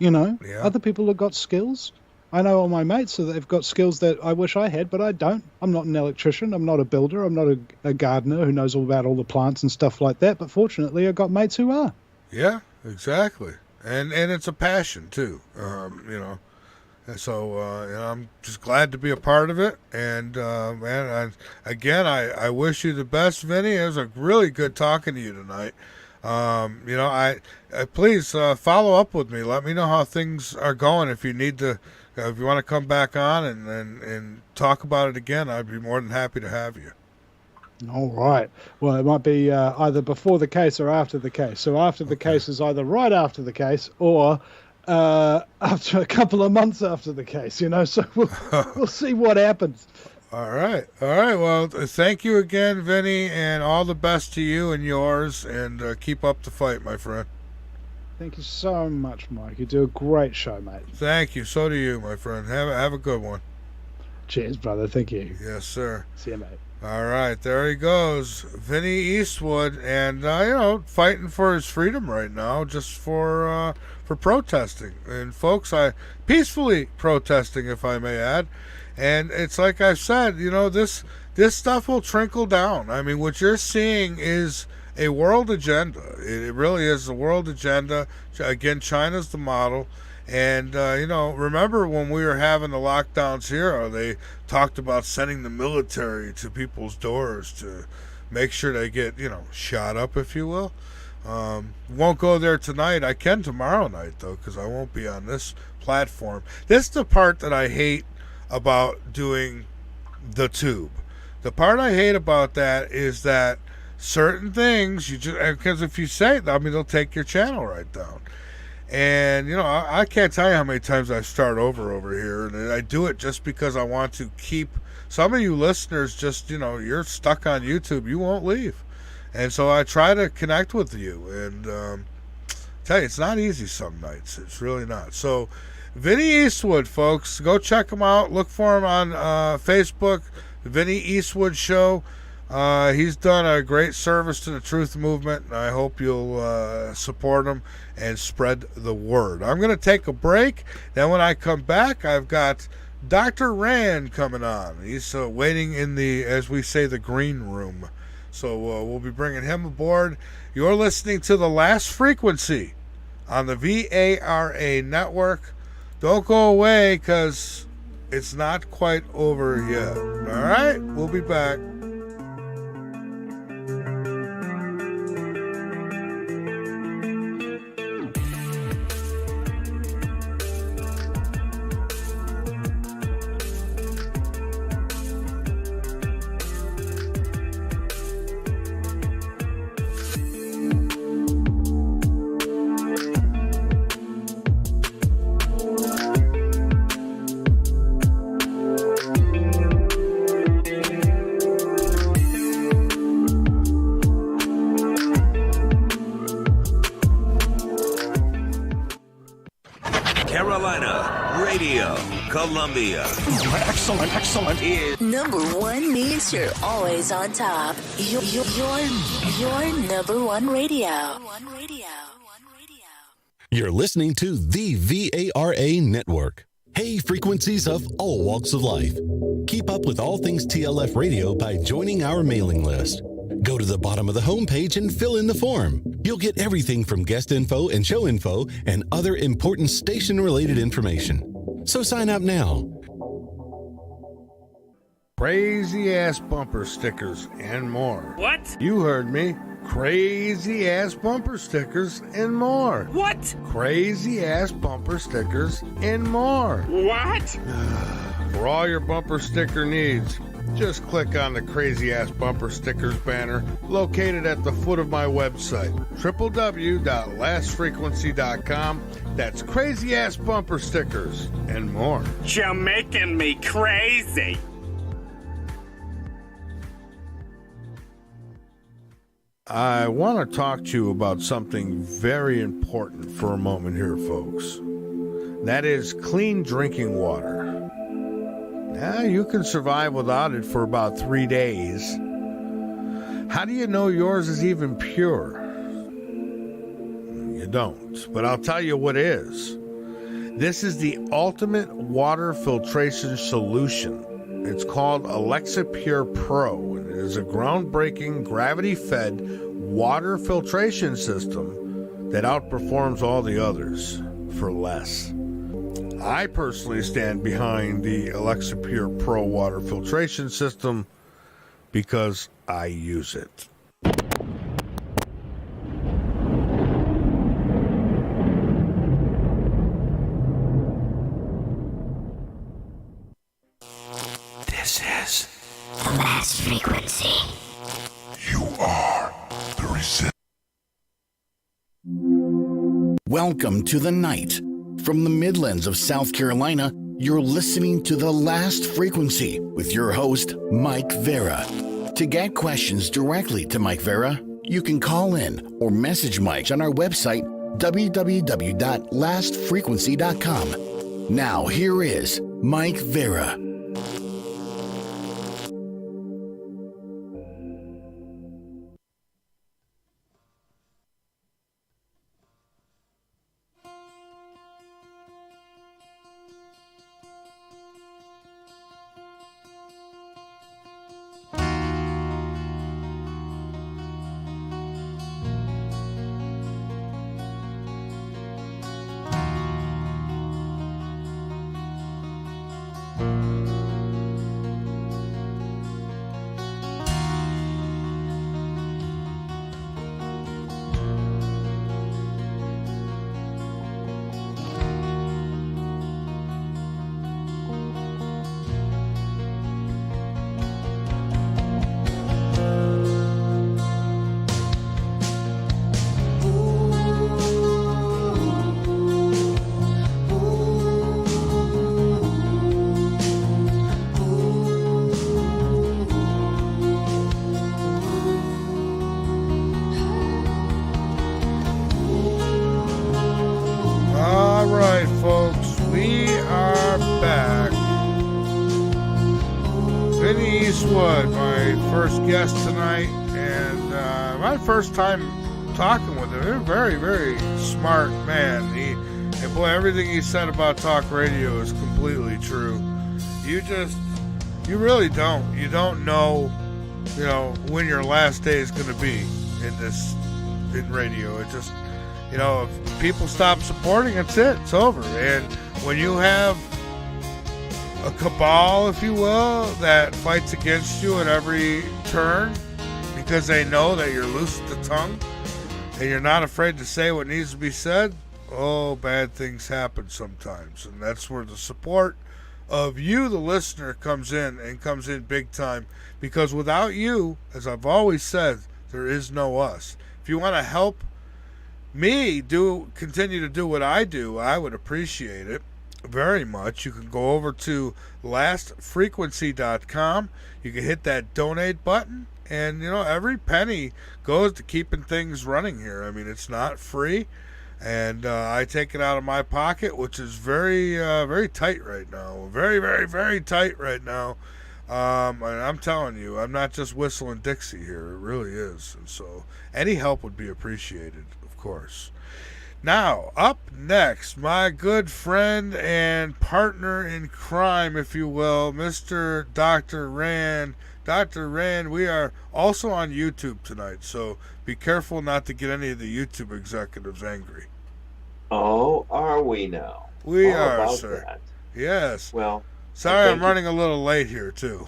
Yeah. Other people have got skills. I know all my mates, so they've got skills that I wish I had, but I don't. I'm not an electrician. I'm not a builder. I'm not a gardener who knows all about all the plants and stuff like that. But fortunately, I've got mates who are. Yeah, exactly. And it's a passion, too, So, I'm just glad to be a part of it. And, man, I wish you the best, Vinny. It was a really good talking to you tonight. Please follow up with me. Let me know how things are going. If you need to If you want to come back on and talk about it again, I'd be more than happy to have you. All right. Well, it might be either before the case or after the case. So after the case is either right after the case or after a couple of months after the case, you know. So we'll see what happens. All right. Well, thank you again, Vinny, and all the best to you and yours, and keep up the fight, my friend. Thank you so much, Mike. You do a great show, mate. Thank you. So do you, my friend. Have a good one. Cheers, brother. Thank you. Yes, sir. See you, mate. All right, there he goes, Vinny Eastwood, and fighting for his freedom right now, just for protesting, and folks, peacefully protesting, if I may add. And it's like I've said, this stuff will trickle down. I mean, what you're seeing is a world agenda. It really is a world agenda. Again, China's the model. And, remember when we were having the lockdowns here, they talked about sending the military to people's doors to make sure they get, shot up, if you will. Won't go there tonight. I can tomorrow night, though, because I won't be on this platform. This is the part that I hate about doing the tube. The part I hate about that is that certain things, because if you say it, they'll take your channel right down. And, I can't tell you how many times I start over here, and I do it just because I want to keep some of you listeners just, you're stuck on YouTube. You won't leave. And so I try to connect with you, and tell you, it's not easy some nights. It's really not. So, Vinnie Eastwood, folks, go check him out. Look for him on Facebook, the Vinnie Eastwood Show. He's done a great service to the truth movement, and I hope you'll support him and spread the word. I'm going to take a break. Then when I come back, I've got Dr. Rand coming on. He's waiting in the, as we say, the green room. So we'll be bringing him aboard. You're listening to The Last Frequency on the VARA network. Don't go away, because it's not quite over yet. All right? We'll be back. Columbia. Excellent. Number one means you're always on top. Your number one radio. You're listening to the VARA network. Hey, frequencies of all walks of life. Keep up with all things TLF radio by joining our mailing list. Go to the bottom of the homepage and fill in the form. You'll get everything from guest info and show info and other important station-related information. So sign up now. Crazy ass bumper stickers and more. What? You heard me. Crazy ass bumper stickers and more. What? Crazy ass bumper stickers and more. What? For all your bumper sticker needs, just click on the Crazy Ass Bumper Stickers banner located at the foot of my website, www.lastfrequency.com. That's Crazy Ass Bumper Stickers and more. You're making me crazy. I want to talk to you about something very important for a moment here, folks. That is clean drinking water. Now, you can survive without it for about 3 days. How do you know yours is even pure? You don't, but I'll tell you what is. This is the ultimate water filtration solution. It's called Alexa Pure Pro, and it is a groundbreaking gravity-fed water filtration system that outperforms all the others for less. I personally stand behind the Alexa Pure Pro water filtration system because I use it. This is The last frequency. You are the resistance. Welcome to the night. From the Midlands of South Carolina, you're listening to The Last Frequency with your host, Mike Vara. To get questions directly to Mike Vara, you can call in or message Mike on our website, www.lastfrequency.com. Now, here is Mike Vara. Vinnie Eastwood, my first guest tonight, and my first time talking with him. He's a very, very smart man. And boy, everything he said about talk radio is completely true. You really don't. You don't know, when your last day is going to be in radio. It just, if people stop supporting, it's it. It's over. And when you have a cabal, if you will, that fights against you at every turn because they know that you're loose at the tongue and you're not afraid to say what needs to be said, bad things happen sometimes. And that's where the support of you, the listener, comes in big time, because without you, as I've always said, there is no us. If you want to help me continue to do what I do, I would appreciate it very much. You can go over to lastfrequency.com. You can hit that donate button, and every penny goes to keeping things running here. I mean, it's not free, and I take it out of my pocket, which is very very tight right now. Very, very, very tight right now. And I'm telling you, I'm not just whistling Dixie here. It really is. And so any help would be appreciated, of course. Now, up next, my good friend and partner in crime, if you will, Mr. Dr. Rand. Dr. Rand, we are also on YouTube tonight, so be careful not to get any of the YouTube executives angry. Oh, are we now? We are, sir. That. Yes. Well, sorry I'm running a little late here, too.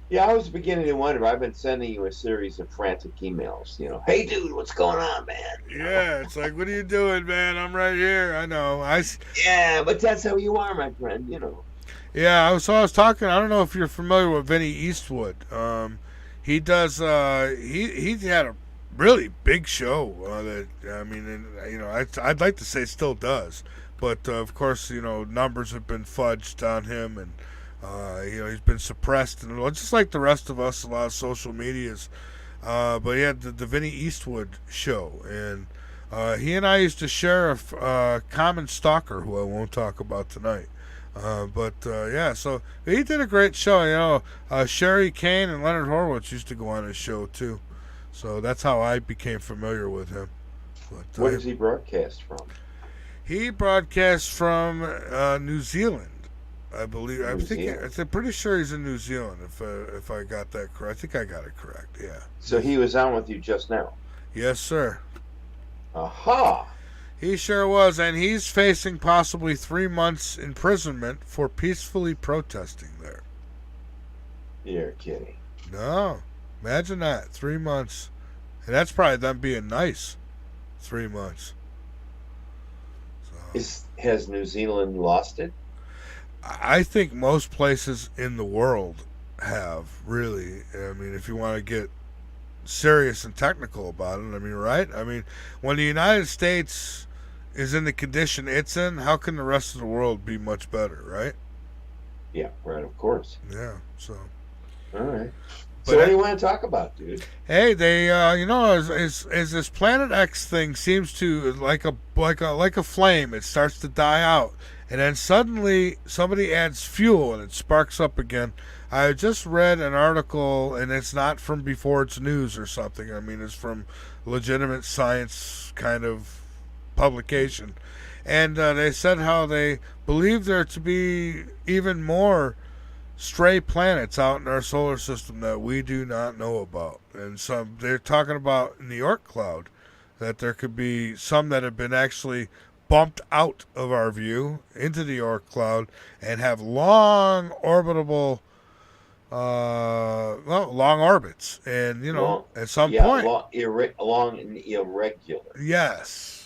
Yeah, I was beginning to wonder. I've been sending you a series of frantic emails. Hey, dude, what's going on, man? Yeah, it's like, what are you doing, man? I'm right here. I know. Yeah, but that's how you are, my friend. Yeah, I was talking. I don't know if you're familiar with Vinny Eastwood. He does. He had a really big show. I'd like to say still does, but of course, numbers have been fudged on him, and he's been suppressed, and just like the rest of us, a lot of social medias. But he had the Vinnie Eastwood show, and he and I used to share a common stalker who I won't talk about tonight. So he did a great show. Sherry Kane and Leonard Horowitz used to go on his show too. So that's how I became familiar with him. But, where does he broadcast from? He broadcasts from New Zealand. I believe. I'm pretty sure he's in New Zealand. If I got that correct, I think I got it correct. Yeah. So he was on with you just now. Yes, sir. Aha. He sure was, and he's facing possibly 3 months imprisonment for peacefully protesting there. You're kidding. No, imagine that, 3 months, and that's probably them being nice. 3 months. Has New Zealand lost it? I think most places in the world have, really. I mean, if you want to get serious and technical about it, I mean, right? I mean, when the United States is in the condition it's in, how can the rest of the world be much better, right? Yeah, right, of course. Yeah, so. All right. But So what do you want to talk about, dude? Hey, they, as this Planet X thing seems to like a flame, it starts to die out, and then suddenly somebody adds fuel and it sparks up again. I just read an article, and it's not from before it's news or something. I mean, it's from legitimate science kind of publication, and they said how they believe there to be even more stray planets out in our solar system that we do not know about. And some, they're talking about in the Oort cloud that there could be some that have been actually bumped out of our view into the Oort cloud and have long orbitable long orbits, and at some point, long and irregular. Yes.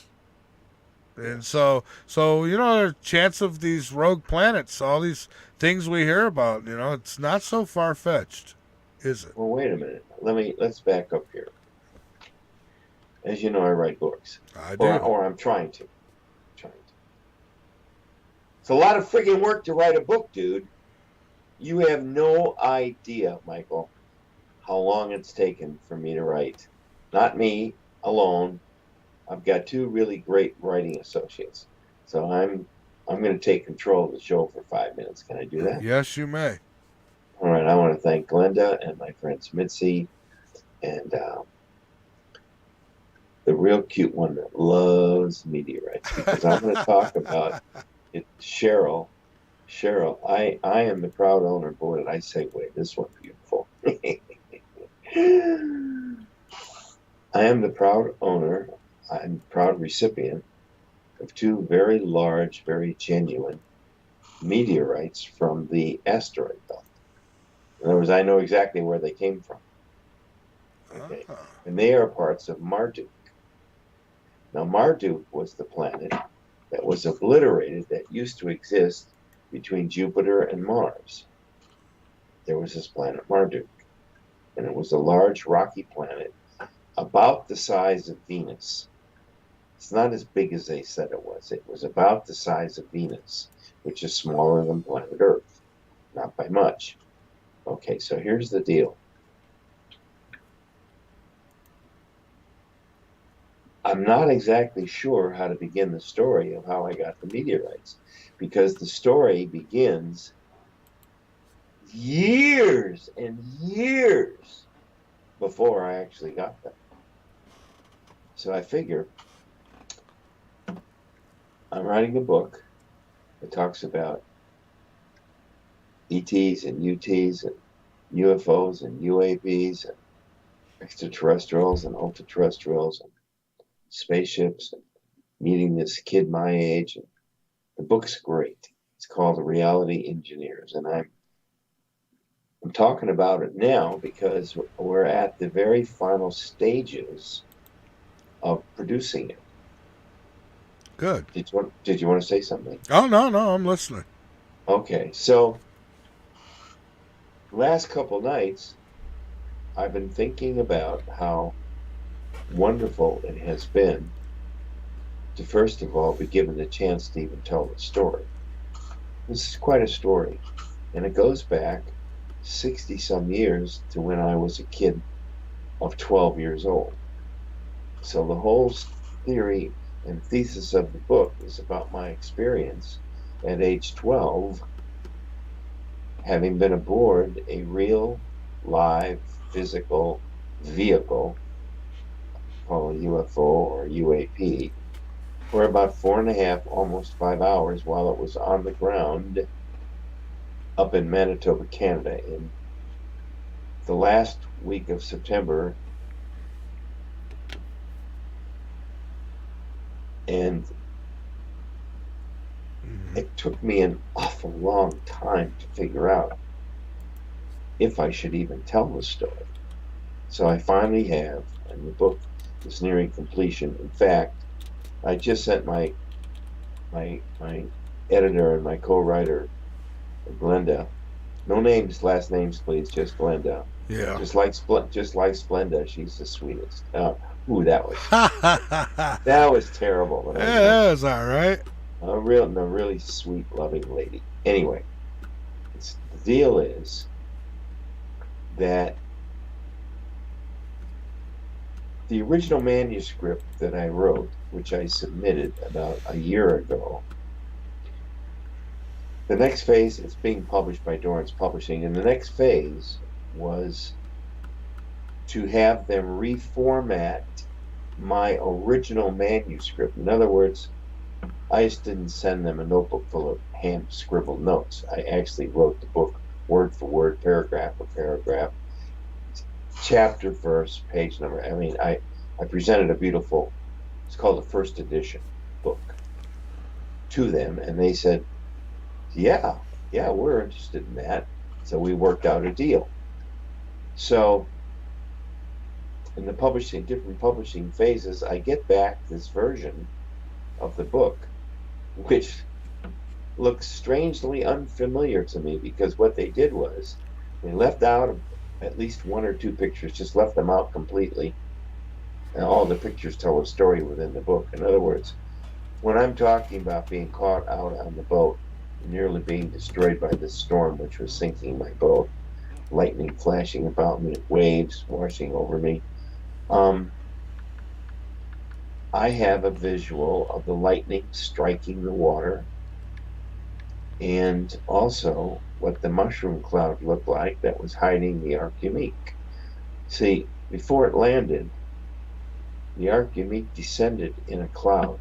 And so the chance of these rogue planets, all these things we hear about, it's not so far fetched, is it? Well, wait a minute. Let's back up here. As you know, I write books. I do. Or I'm trying to. It's a lot of friggin' work to write a book, dude. You have no idea, Michael, how long it's taken for me to write. Not me alone. I've got two really great writing associates. So I'm going to take control of the show for 5 minutes. Can I do that? Yes, you may. All right. I want to thank Glenda and my friends Mitzi and the real cute one that loves meteorites, because I'm going to talk about it, Cheryl. Cheryl, I am the proud owner. Boy, did I segue this one beautiful. I am the proud owner. I'm proud recipient of two very large, very genuine meteorites from the asteroid belt. In other words, I know exactly where they came from. Okay. And they are parts of Marduk. Now, Marduk was the planet that was obliterated that used to exist between Jupiter and Mars. There was this planet Marduk, and it was a large rocky planet about the size of Venus. It's not as big as they said it was. It was about the size of Venus, which is smaller than planet Earth, not by much. Okay, so here's the deal. I'm not exactly sure how to begin the story of how I got the meteorites, because the story begins years and years before I actually got them. So I figure I'm writing a book that talks about ETs and UTs and UFOs and UAPs and extraterrestrials and ultra-terrestrials and spaceships and meeting this kid my age. And the book's great. It's called Reality Engineers, and I'm talking about it now because we're at the very final stages of producing it. Good. Did you want to say something? Oh, no, I'm listening. Okay, so last couple nights I've been thinking about how wonderful it has been to, first of all, be given the chance to even tell the story. This is quite a story, and it goes back 60-some years to when I was a kid of 12 years old. So the whole theory and thesis of the book is about my experience at age 12, having been aboard a real, live, physical vehicle called a UFO or UAP for about 4.5, almost 5 hours while it was on the ground up in Manitoba, Canada, in the last week of September. And it took me an awful long time to figure out if I should even tell the story. So I finally have, and the book is nearing completion. In fact, I just sent my editor and my co-writer Glenda. No names, last names, please. Just Glenda. Yeah. Just like Splenda, she's the sweetest. Ooh, that was terrible. But Yeah, that was all right. A really sweet, loving lady. Anyway, the deal is that the original manuscript that I wrote, which I submitted about a year ago, the next phase, it's being published by Dorrance Publishing, and the next phase was to have them reformat my original manuscript. In other words, I just didn't send them a notebook full of hand-scribbled notes. I actually wrote the book word for word, paragraph for paragraph, chapter, verse, page number. I mean, I presented a beautiful, it's called the first edition book, to them, and they said, yeah, we're interested in that. So we worked out a deal. So in the different publishing phases, I get back this version of the book, which looks strangely unfamiliar to me, because what they did was they left out at least one or two pictures, just left them out completely. And all the pictures tell a story within the book. In other words, when I'm talking about being caught out on the boat, nearly being destroyed by the storm which was sinking my boat, lightning flashing about me, waves washing over me, I have a visual of the lightning striking the water, and also what the mushroom cloud looked like that was hiding the Ark Unique. See, before it landed, the Ark Unique descended in a cloud.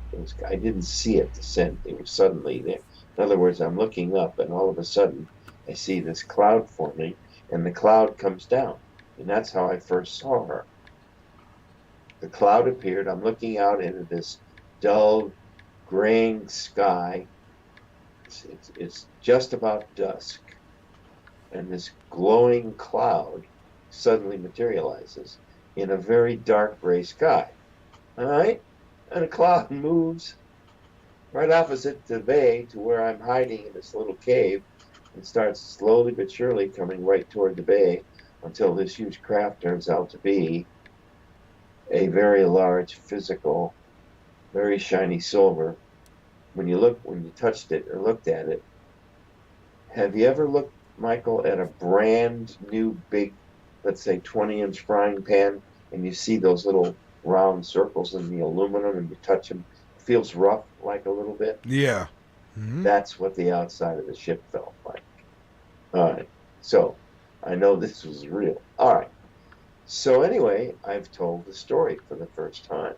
I didn't see it descend. It was suddenly there. In other words, I'm looking up, and all of a sudden, I see this cloud forming, and the cloud comes down. And that's how I first saw her. The cloud appeared. I'm looking out into this dull, graying sky. It's just about dusk. And this glowing cloud suddenly materializes in a very dark gray sky. All right? And the cloud moves right opposite the bay to where I'm hiding in this little cave, and starts slowly but surely coming right toward the bay until this huge craft turns out to be a very large, physical, very shiny silver. When you touched it or looked at it, have you ever looked, Michael, at a brand new big, let's say 20-inch frying pan, and you see those little round circles in the aluminum, and you touch them? Feels rough, like a little bit. Yeah. Mm-hmm. That's what the outside of the ship felt like. All right. So I know this was real. All right. So anyway, I've told the story for the first time,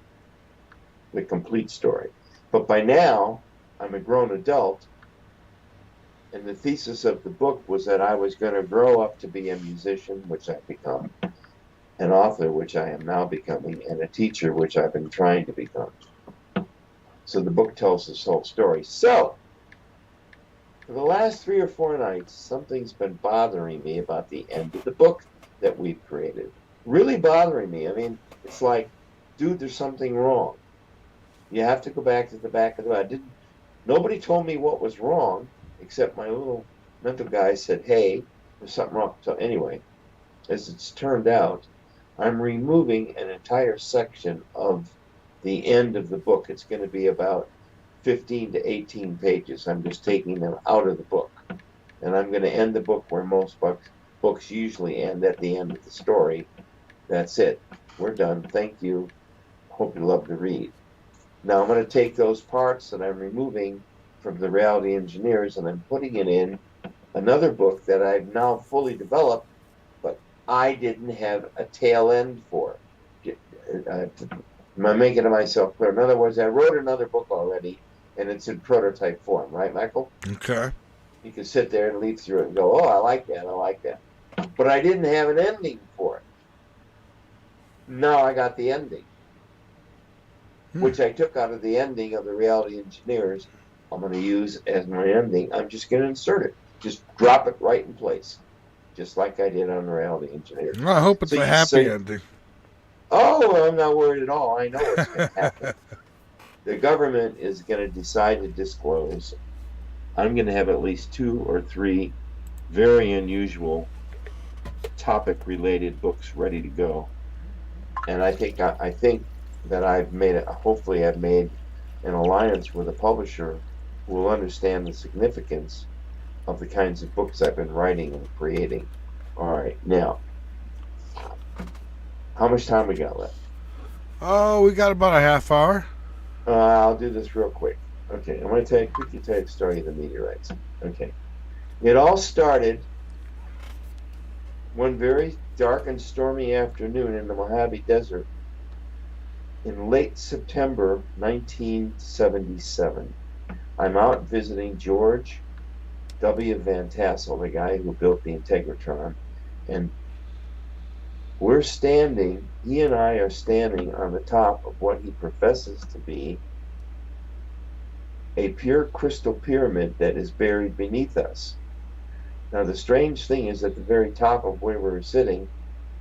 the complete story. But by now, I'm a grown adult, and the thesis of the book was that I was going to grow up to be a musician, which I've become, an author, which I am now becoming, and a teacher, which I've been trying to become. So the book tells this whole story. So, for the last 3 or 4 nights, something's been bothering me about the end of the book that we've created. Really bothering me. I mean, it's like, dude, there's something wrong. You have to go back to the back of the book. Nobody told me what was wrong, except my little mental guy said, hey, there's something wrong. So anyway, as it's turned out, I'm removing an entire section of the end of the book. It's going to be about 15 to 18 pages. I'm just taking them out of the book. And I'm going to end the book where most books usually end, at the end of the story. That's it. We're done. Thank you. Hope you love to read. Now I'm going to take those parts that I'm removing from the Reality Engineers, and I'm putting it in another book that I've now fully developed, but I didn't have a tail end for. Am I making myself clear? In other words, I wrote another book already, and it's in prototype form, right, Michael? Okay. You can sit there and leaf through it and go, oh, I like that. But I didn't have an ending for it. Now I got the ending, which I took out of the ending of the Reality Engineers. I'm going to use as my ending. I'm just going to insert it. Just drop it right in place, just like I did on the Reality Engineers. Well, I hope it's a happy ending. Oh, I'm not worried at all. I know what's going to happen. The government is going to decide to disclose I'm going to have at least 2 or 3 very unusual topic-related books ready to go. And I think that hopefully I've made an alliance with a publisher who will understand the significance of the kinds of books I've been writing and creating. All right, now, how much time we got left? Oh, we got about a half hour. I'll do this real quick. Okay, I'm going to quickly tell you the story of the meteorites. Okay, it all started one very dark and stormy afternoon in the Mojave Desert in late September 1977. I'm out visiting George W. Van Tassel, the guy who built the Integratron, and he and I are standing on the top of what he professes to be a pure crystal pyramid that is buried beneath us. Now, the strange thing is at the very top of where we're sitting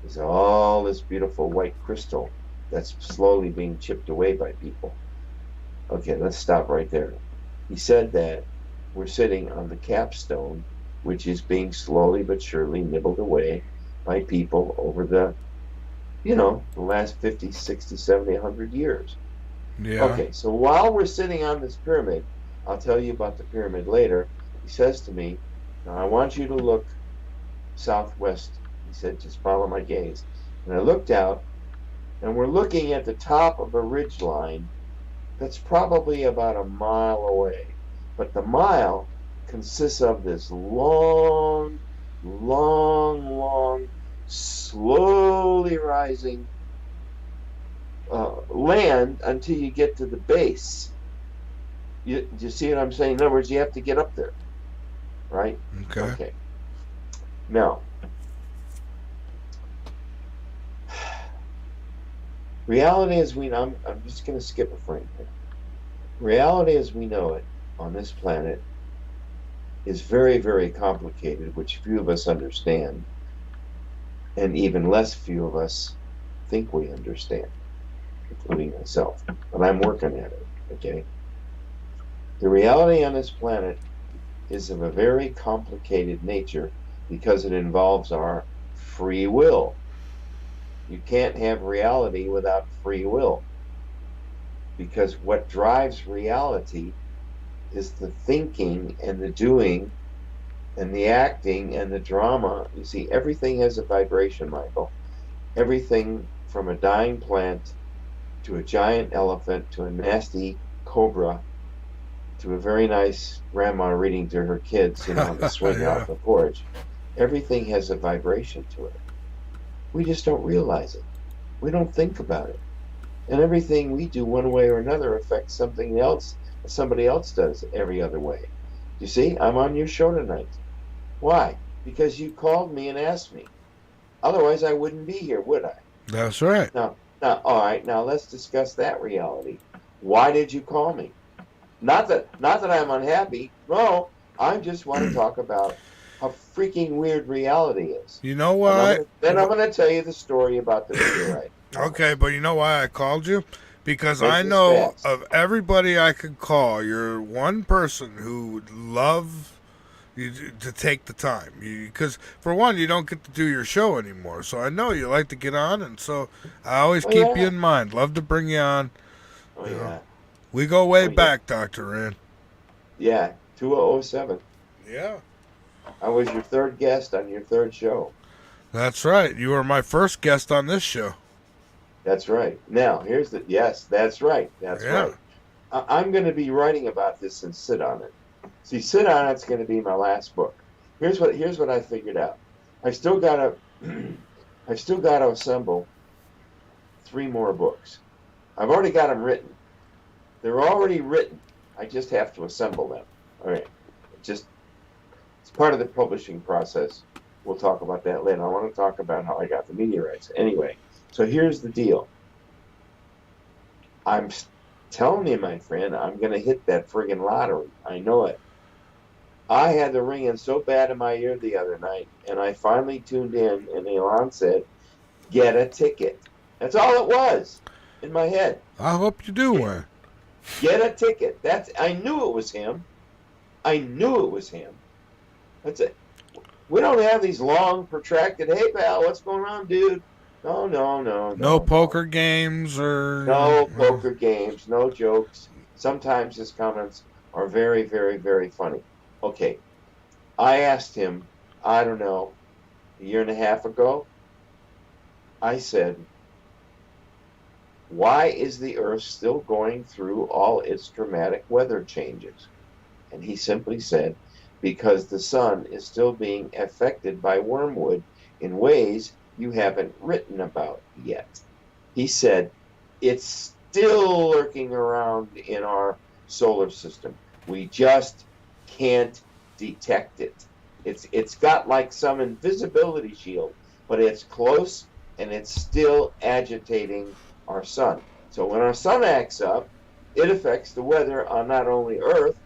is all this beautiful white crystal that's slowly being chipped away by people. Okay, let's stop right there. He said that we're sitting on the capstone, which is being slowly but surely nibbled away by people over the last 50, 60, 70, 100 years. Yeah. Okay, so while we're sitting on this pyramid, I'll tell you about the pyramid later, he says to me, now I want you to look southwest. He said, just follow my gaze. And I looked out, and we're looking at the top of a ridge line that's probably about a mile away. But the mile consists of this long, slowly rising land until you get to the base. You see what I'm saying? In other words, you have to get up there, right? Okay. Now, reality as we know, I'm just going to skip a frame here. Reality as we know it on this planet is very, very complicated, which few of us understand, and even less few of us think we understand, including myself. But I'm working at it, okay? The reality on this planet is of a very complicated nature because it involves our free will. You can't have reality without free will, because what drives reality is the thinking and the doing and the acting and the drama. You see, everything has a vibration, Michael. Everything from a dying plant to a giant elephant to a nasty cobra to a very nice grandma reading to her kids, on the swing out the porch. Everything has a vibration to it. We just don't realize it. We don't think about it. And everything we do one way or another affects something else, somebody else does every other way. You see, I'm on your show tonight. Why? Because you called me and asked me. Otherwise, I wouldn't be here, would I? That's right. Now, all right. Now let's discuss that reality. Why did you call me? Not that I'm unhappy. No, I just want to talk about how freaking weird reality is. You know what? Then I'm going to tell you the story about the meteorite. Okay, but you know why I called you? Because I know of everybody I could call, you're one person who would love you to take the time. Because, for one, you don't get to do your show anymore. So I know you like to get on, and so I always keep you in mind. Love to bring you on. Oh, yeah. We go way back, Dr. Rand. Yeah, 2007. Yeah. I was your third guest on your third show. That's right. You were my first guest on this show. That's right. Now, yes, that's right. That's right. I'm going to be writing about this and Sit On It. See, Sit On It's going to be my last book. Here's what I figured out. I've still got to assemble 3 more books. I've already got them written. They're already written. I just have to assemble them. All right. It's part of the publishing process. We'll talk about that later. I want to talk about how I got the meteorites. Anyway, so here's the deal. I'm telling you, my friend, I'm going to hit that friggin' lottery. I know it. I had the ringing so bad in my ear the other night, and I finally tuned in, and Elon said, get a ticket. That's all it was in my head. I hope you do one. Get a ticket. I knew it was him. I knew it was him. That's it. We don't have these long, protracted, hey, pal, what's going on, dude? No poker games or... No poker games, no jokes. Sometimes his comments are very, very, very funny. Okay. I asked him, I don't know, a year and a half ago, I said, why is the Earth still going through all its dramatic weather changes? And he simply said, because the sun is still being affected by wormwood in ways you haven't written about yet. He said, it's still lurking around in our solar system. We just can't detect it. It's got like some invisibility shield, but it's close and it's still agitating our sun. So when our sun acts up, it affects the weather on not only Earth,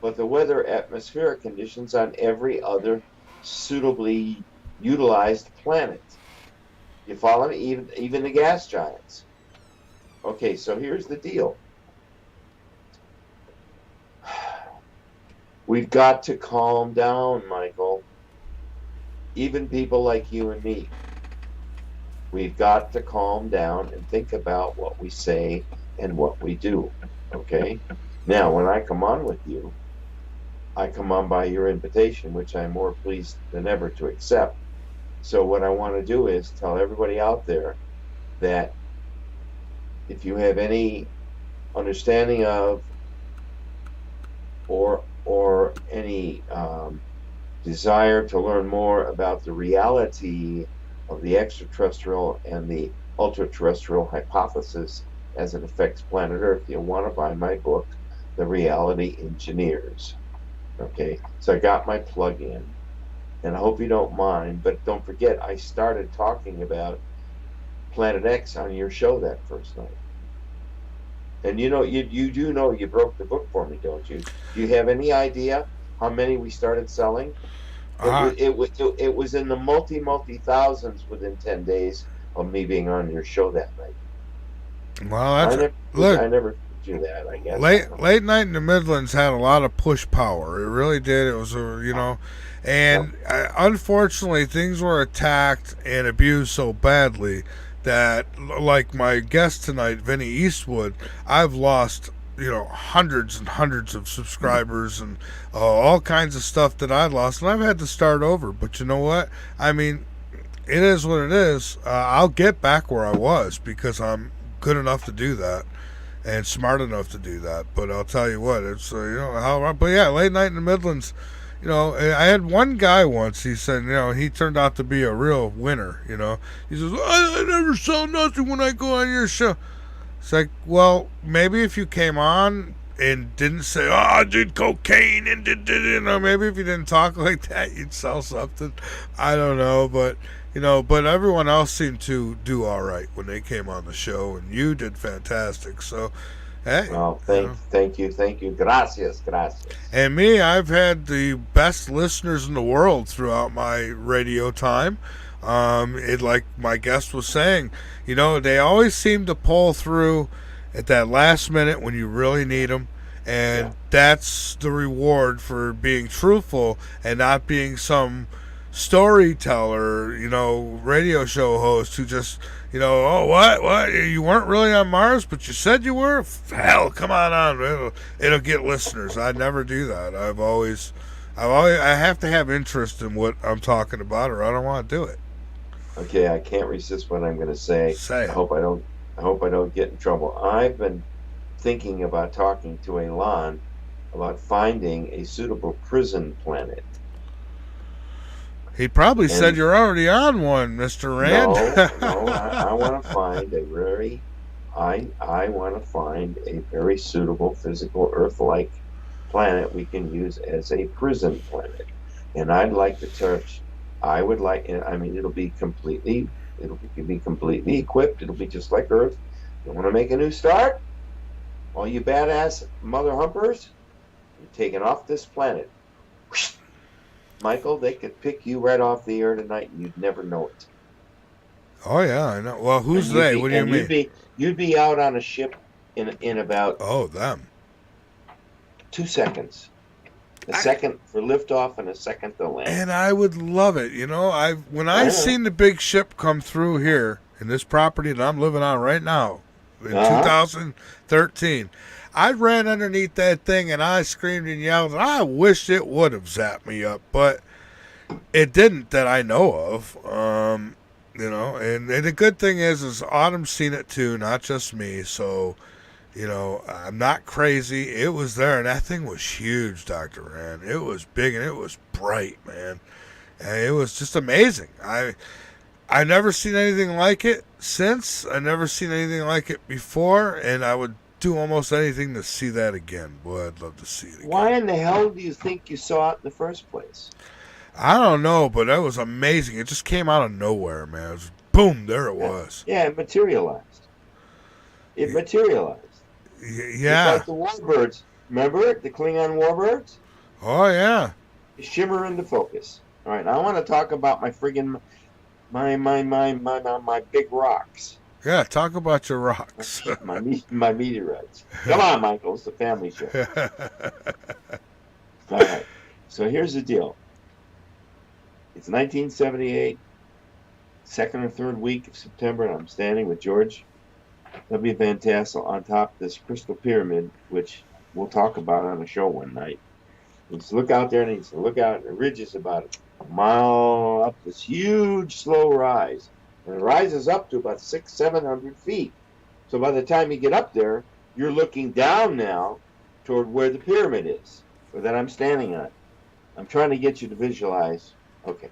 but the weather atmospheric conditions on every other suitably utilized planet. You follow me? Even the gas giants. Okay, so here's the deal. We've got to calm down, Michael. Even people like you and me. We've got to calm down and think about what we say and what we do. Okay? Now, when I come on with you, I come on by your invitation, which I'm more pleased than ever to accept. So what I want to do is tell everybody out there that if you have any understanding of or any desire to learn more about the reality of the extraterrestrial and the ultra-terrestrial hypothesis as it affects planet Earth, you'll want to buy my book, The Reality Engineers. Okay, so I got my plug in, and I hope you don't mind, but don't forget, I started talking about Planet X on your show that first night. And you know, you do know you broke the book for me, don't you? Do you have any idea how many we started selling? It was in the multi thousands within 10 days of me being on your show that night. Well, I never do that, I guess. Late Night in the Midlands had a lot of push power. It really did. It was and unfortunately things were attacked and abused so badly that, like my guest tonight, Vinny Eastwood, I've lost hundreds and hundreds of subscribers and all kinds of stuff that I lost, and I've had to start over. But you know what? I mean, it is what it is. I'll get back where I was because I'm good enough to do that and smart enough to do that. But I'll tell you what, it's but yeah, Late Night in the Midlands. I had one guy once, he said, he turned out to be a real winner, He says, I never sell nothing when I go on your show. It's like, well, maybe if you came on and didn't say, I did cocaine and maybe if you didn't talk like that, you'd sell something. I don't know, but everyone else seemed to do all right when they came on the show, and you did fantastic. So, hey. Well, thank you. Gracias. And me, I've had the best listeners in the world throughout my radio time. Like my guest was saying, they always seem to pull through at that last minute when you really need them. And that's the reward for being truthful and not being some storyteller, radio show host who just, what? You weren't really on Mars, but you said you were? Hell, come on. It'll get listeners. I never do that. I have to have interest in what I'm talking about, or I don't want to do it. Okay, I can't resist what I'm going to say. Say it. I hope I don't get in trouble. I've been thinking about talking to Elon about finding a suitable prison planet. He probably said you're already on one, Mr. Rand. No, I want to find I want to find a very suitable physical Earth-like planet we can use as a prison planet. And I'd like to touch. It'll be completely equipped. It'll be just like Earth. You want to make a new start? All you badass mother humpers, you're taking off this planet. Michael, they could pick you right off the air tonight and you'd never know it. Oh yeah, I know. Well, who's they? What do you mean? You'd be out on a ship in about them 2 seconds. A second for liftoff and a second to land. And I would love it. When I seen the big ship come through here in this property that I'm living on right now in 2013, I ran underneath that thing and I screamed and yelled. And I wish it would have zapped me up, but it didn't that I know of. And the good thing is Autumn's seen it too, not just me. So, I'm not crazy. It was there, and that thing was huge, Dr. Rand. It was big, and it was bright, man. And it was just amazing. I never seen anything like it since. I never seen anything like it before, and I would do almost anything to see that again. Boy, I'd love to see it again. Why in the hell do you think you saw it in the first place? I don't know, but that was amazing. It just came out of nowhere, man. It was, boom, there it was. Yeah, it materialized. It materialized. Yeah. It's like the warbirds. Remember the Klingon warbirds? Oh, yeah. Shimmer into focus. All right, now I want to talk about my friggin' my big rocks. Yeah, talk about your rocks. my meteorites. Come on, Michael. It's the family show. All right. So here's the deal. It's 1978, second or third week of September, and I'm standing with George W. Van Tassel on top of this crystal pyramid, which we'll talk about on a show one night. He needs to look out there, and he needs to look out, and the ridge is about a mile up this huge, slow rise. And it rises up to about 600-700 feet. So by the time you get up there, you're looking down now toward where the pyramid is, or that I'm standing on. I'm trying to get you to visualize. Okay.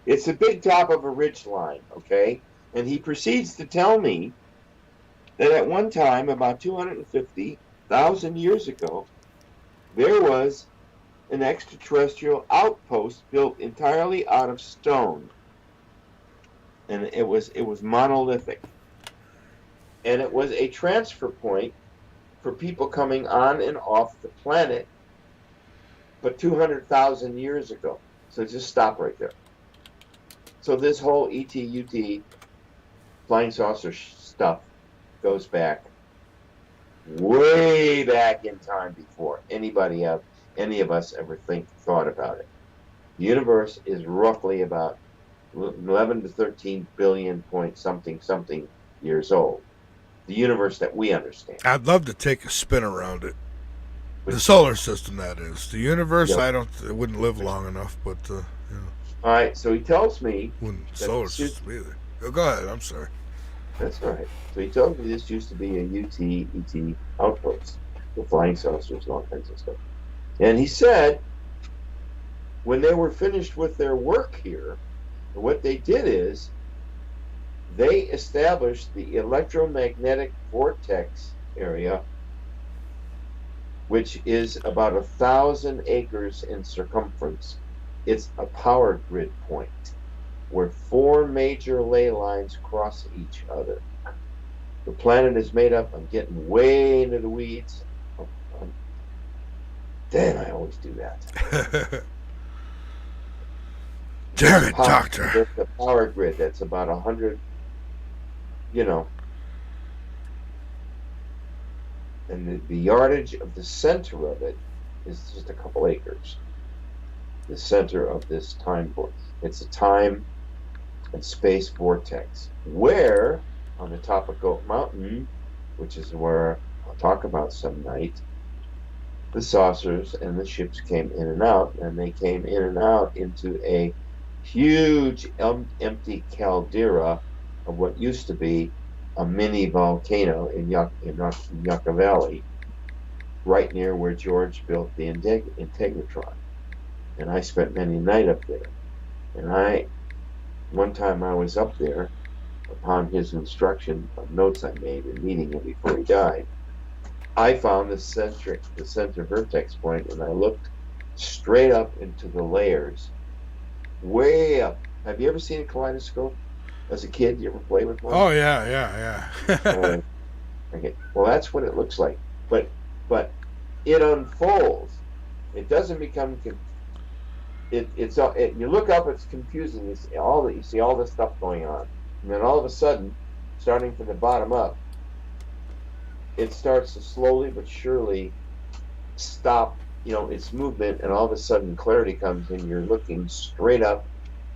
It's the big top of a ridge line, okay? And he proceeds to tell me that at one time, about 250,000 years ago, there was an extraterrestrial outpost built entirely out of stone. And it was monolithic. And it was a transfer point for people coming on and off the planet, but 200,000 years ago. So just stop right there. So this whole ET-UT flying saucer stuff goes back way back in time before any of us ever thought about it. The universe is roughly about 11 to 13 billion point something years old. The universe that we understand. I'd love to take a spin around it. The solar system, that is. The universe, yep. It wouldn't live long enough, but, All right, so he tells me... Solar system either. Oh, go ahead, I'm sorry. That's all right. So he told me this used to be a UT-ET outpost with flying saucers and all kinds of stuff. And he said, when they were finished with their work here, what they did is they established the electromagnetic vortex area, which is about 1,000 acres in circumference. It's a power grid point where 4 major ley lines cross each other. The planet is made up, I'm getting way into the weeds. Damn, I always do that. Damn it, Doctor. The power grid, that's about 100, and the yardage of the center of it is just a couple acres. The center of this time vortex. It's a time and space vortex where, on the top of Goat Mountain, which is where I'll talk about some night, the saucers and the ships came in and out, and they came in and out into a huge empty caldera of what used to be a mini volcano in Yucca Valley, right near where George built the Integratron. And I spent many a night up there. And one time I was up there, upon his instruction of notes I made in meeting him before he died, I found the center vertex point, and I looked straight up into the layers, way up. Have you ever seen a kaleidoscope? As a kid, you ever play with one? Oh, yeah. Okay. Well, that's what it looks like. But it unfolds. It doesn't become... You look up, it's confusing. You see all this stuff going on. And then all of a sudden, starting from the bottom up, it starts to slowly but surely stop its movement, and all of a sudden clarity comes, and you're looking straight up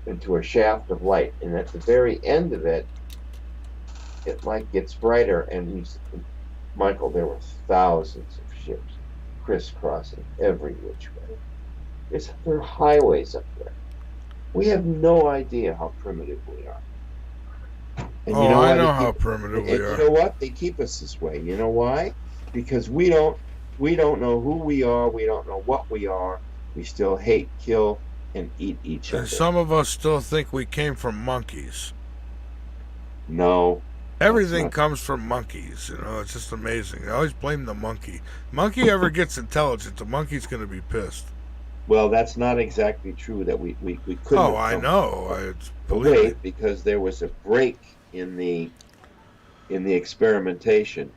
into a shaft of light, and at the very end of it, it like gets brighter, and Michael, there were thousands of ships crisscrossing every which way. There are highways up there. We have no idea how primitive we are. And I know how primitive we are. You know what? They keep us this way. You know why? Because we don't know who we are. We don't know what we are. We still hate, kill, and eat each other. And some of us still think we came from monkeys. No. Everything comes from monkeys. It's just amazing. I always blame the monkey. Monkey ever gets intelligent, the monkey's going to be pissed. Well, that's not exactly true. That we couldn't. Oh, I know. Because there was a break in the experimentation,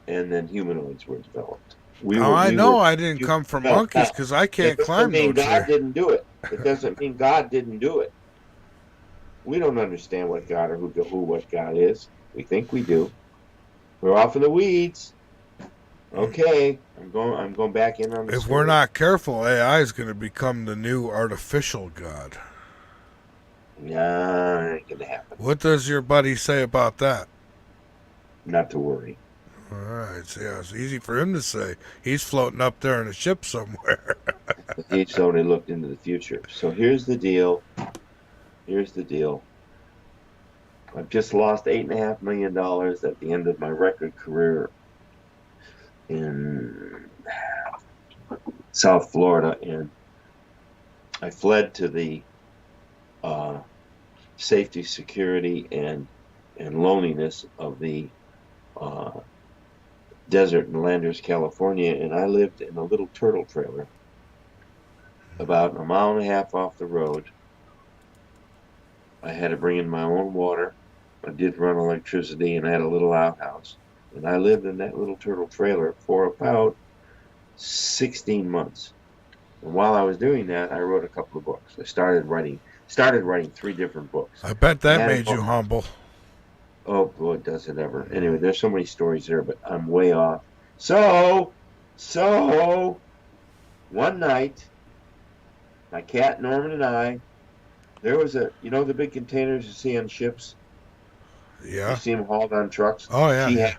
and then humanoids were developed. I didn't come from monkeys because I can't climb no tree. It doesn't mean God didn't do it. It doesn't mean God didn't do it. We don't understand what God or what God is. We think we do. We're off in the weeds. Okay, I'm going back in on the If we're not careful, AI is going to become the new artificial God. Nah, ain't gonna happen. What does your buddy say about that? Not to worry. All right, so yeah, it's easy for him to say. He's floating up there in a ship somewhere. He's only looked into the future. So here's the deal. I've just lost $8.5 million at the end of my record career in South Florida, and I fled to the safety, security, and loneliness of the desert in Landers, California, and I lived in a little turtle trailer about 1.5 miles off the road. I had to bring in my own water. I did run electricity, and I had a little outhouse. And I lived in that little turtle trailer for about 16 months. And while I was doing that, I wrote a couple of books. I started writing 3 different books. I bet that made you humble. Oh, boy, does it ever. Anyway, there's so many stories there, but I'm way off. So, one night, my cat Norman and I, there was the big containers you see on ships? Yeah. You see them hauled on trucks? Oh, yeah.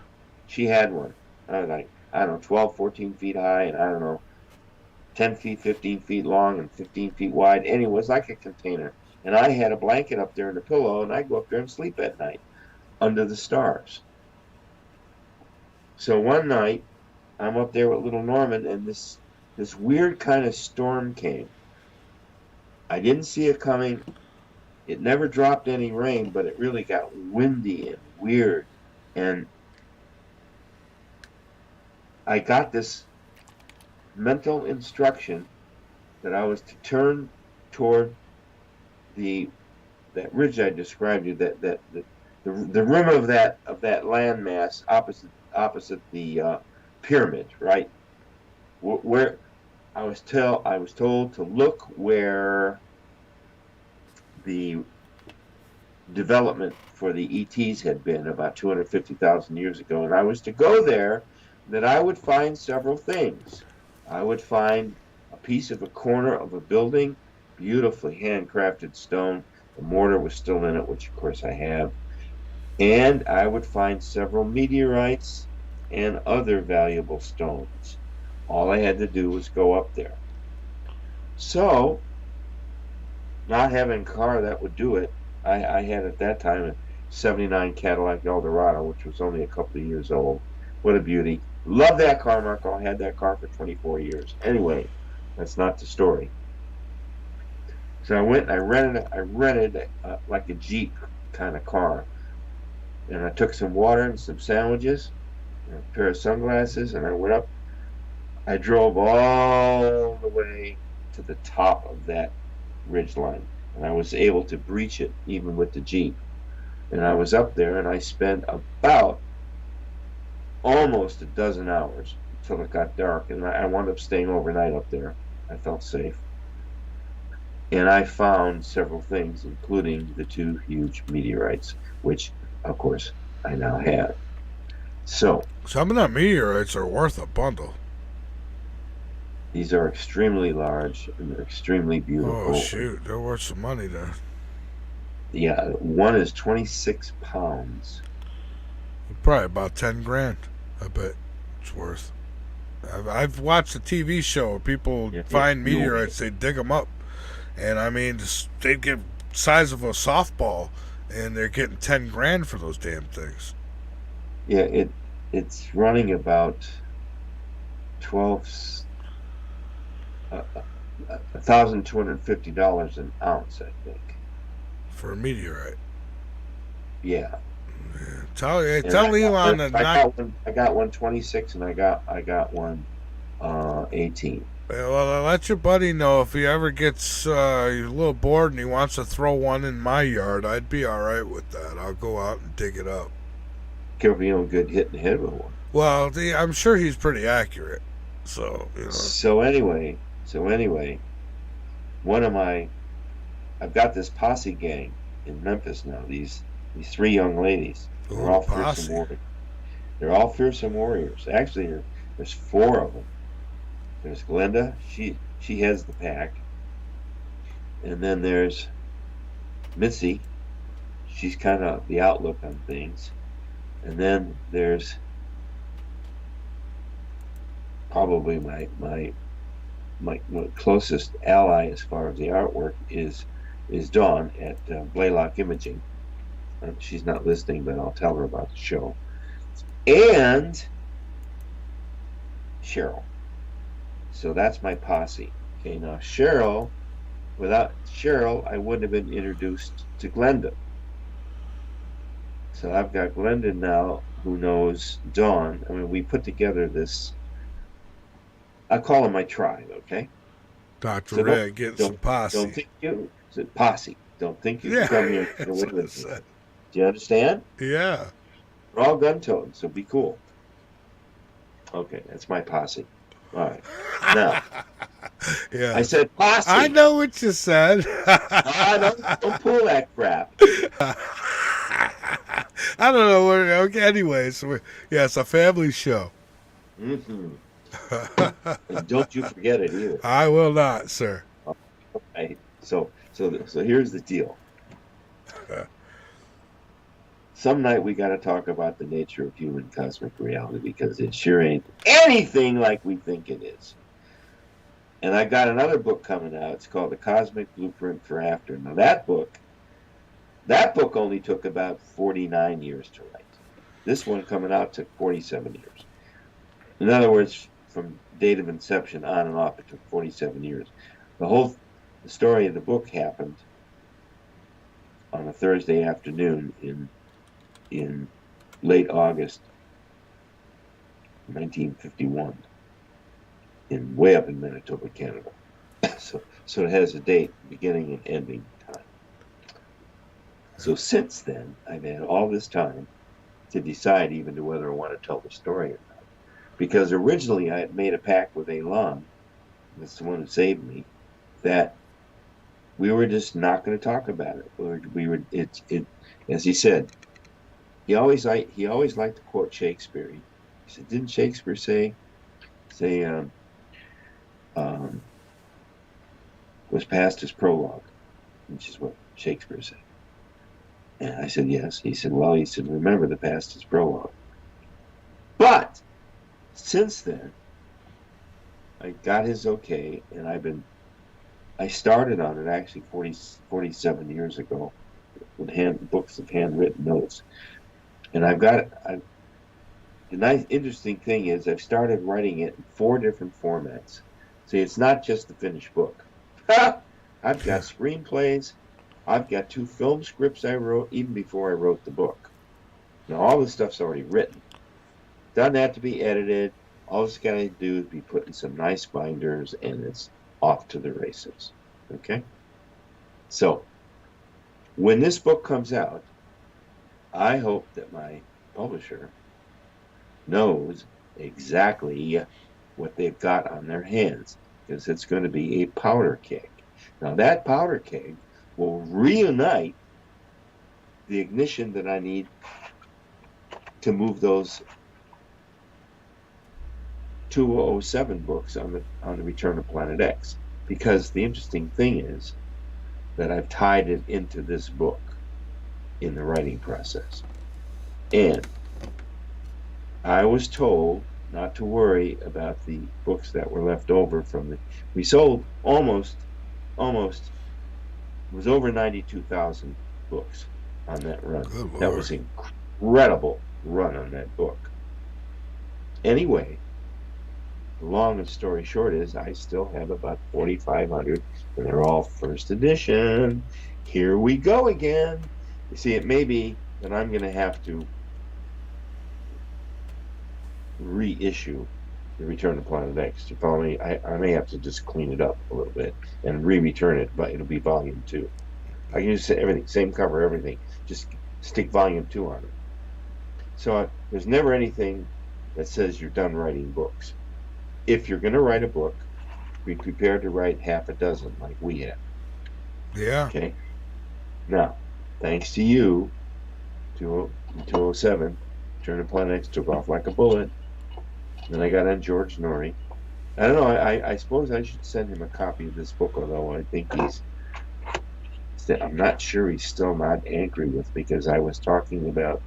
She had one. I don't know, 12, 14 feet high, and I don't know, 10 feet, 15 feet long, and 15 feet wide. And it was like a container. And I had a blanket up there and a pillow, and I'd go up there and sleep at night under the stars. So one night, I'm up there with little Norman, and this weird kind of storm came. I didn't see it coming. It never dropped any rain, but it really got windy and weird. And I got this mental instruction that I was to turn toward that ridge I described you, that the rim of that landmass opposite the pyramid, right? Where I was told to look where the development for the ETs had been about 250,000 years ago, and I was to go there. That I would find several things. I would find a piece of a corner of a building, beautifully handcrafted stone. The mortar was still in it, which of course I have. And I would find several meteorites and other valuable stones. All I had to do was go up there. So, not having a car that would do it, I had at that time a 79 Cadillac Eldorado, which was only a couple of years old. What a beauty. Love that car, Marco. I had that car for 24 years. Anyway, that's not the story. So I went and I rented like a Jeep kind of car. And I took some water and some sandwiches and a pair of sunglasses, and I went up. I drove all the way to the top of that ridge line, and I was able to breach it even with the Jeep. And I was up there, and I spent about almost a dozen hours until it got dark, and I wound up staying overnight up there. I felt safe. And I found several things, including the 2 huge meteorites, which, of course, I now have. So some of the meteorites are worth a bundle. These are extremely large and they're extremely beautiful. Oh, shoot. They're worth some money there. Yeah, one is 26 pounds. Probably about 10 grand, I bet it's worth. I've watched a TV show where people find meteorites, they dig them up. And I mean, they get size of a softball, and they're getting 10 grand for those damn things. Yeah, it's running about $1,250 an ounce, I think. For a meteorite. Yeah. Tell Elon to knock. I got one 26 and I got one 18. Well, let your buddy know if he ever gets a little bored and he wants to throw one in my yard. I'd be all right with that. I'll go out and dig it up. Careful you don't get hit in the head with one. Well, I'm sure he's pretty accurate. So, you know. So anyway, I've got this posse gang in Memphis now. These 3 young ladies. They're all fearsome warriors. They're all fearsome warriors. Actually, there's 4 of them. There's Glenda. She heads the pack. And then there's Missy. She's kind of the outlook on things. And then there's probably my closest ally as far as the artwork is Dawn at Blaylock Imaging. She's not listening, but I'll tell her about the show. And Cheryl. So that's my posse. Okay, now Cheryl, without Cheryl, I wouldn't have been introduced to Glenda. So I've got Glenda now, who knows Dawn. I mean, we put together this, I call them my tribe, okay? Dr. Ray, get some posse. Don't think you, posse. Don't think you can come here and get away with it. Do you understand? Yeah. We're all gun-toting, so be cool. Okay, that's my posse. All right. Now, yeah. I said posse. I know what you said. Don't pull that crap. I don't know what. Okay, anyways, it's a family show. Mm-hmm. And don't you forget it either. I will not, sir. Okay. So here's the deal. Some night we got to talk about the nature of human cosmic reality, because it sure ain't anything like we think it is. And I got another book coming out. It's called The Cosmic Blueprint for After. Now that book only took about 49 years to write. This one coming out took 47 years. In other words, from date of inception on and off, it took 47 years. The story of the book happened on a Thursday afternoon in late August 1951, way up in Manitoba, Canada. So it has a date, beginning and ending time. So since then, I've had all this time to decide even to whether I want to tell the story or not. Because originally I had made a pact with Elon, that's the one who saved me, that we were just not going to talk about it. As he said, he always liked to quote Shakespeare. He said, "Didn't Shakespeare say, was past his prologue," which is what Shakespeare said. And I said, yes. He said, remember, the past is prologue. But since then, I got his okay, and I started on it actually 47 years ago with books of handwritten notes. And the nice, interesting thing is I've started writing it in 4 different formats. See, it's not just the finished book. I've got screenplays. I've got 2 film scripts I wrote even before I wrote the book. Now, all this stuff's already written. Doesn't have to be edited. All it's got to do is be put in some nice binders, and it's off to the races. Okay? So, when this book comes out, I hope that my publisher knows exactly what they've got on their hands, because it's going to be a powder keg. Now, that powder keg will reunite the ignition that I need to move those 2007 books on the Return of Planet X, because the interesting thing is that I've tied it into this book in the writing process. And I was told not to worry about the books that were left over from we sold almost, it was over 92,000 books on that run. That was an incredible run on that book. Anyway, the long story short is I still have about 4,500, and they're all first edition. Here we go again. You see, it may be that I'm going to have to reissue the Return to Planet X. You follow me? I may have to just clean it up a little bit and return it, but it'll be volume 2. I can just say everything, same cover, everything. Just stick volume 2 on it. So there's never anything that says you're done writing books. If you're going to write a book, be prepared to write half a dozen like we have. Yeah. Okay. Now, thanks to you, 207, Return to Planet X took off like a bullet. Then I got on George Norrie. I don't know. I suppose I should send him a copy of this book, although I think I'm not sure he's still not angry with me, because I was talking about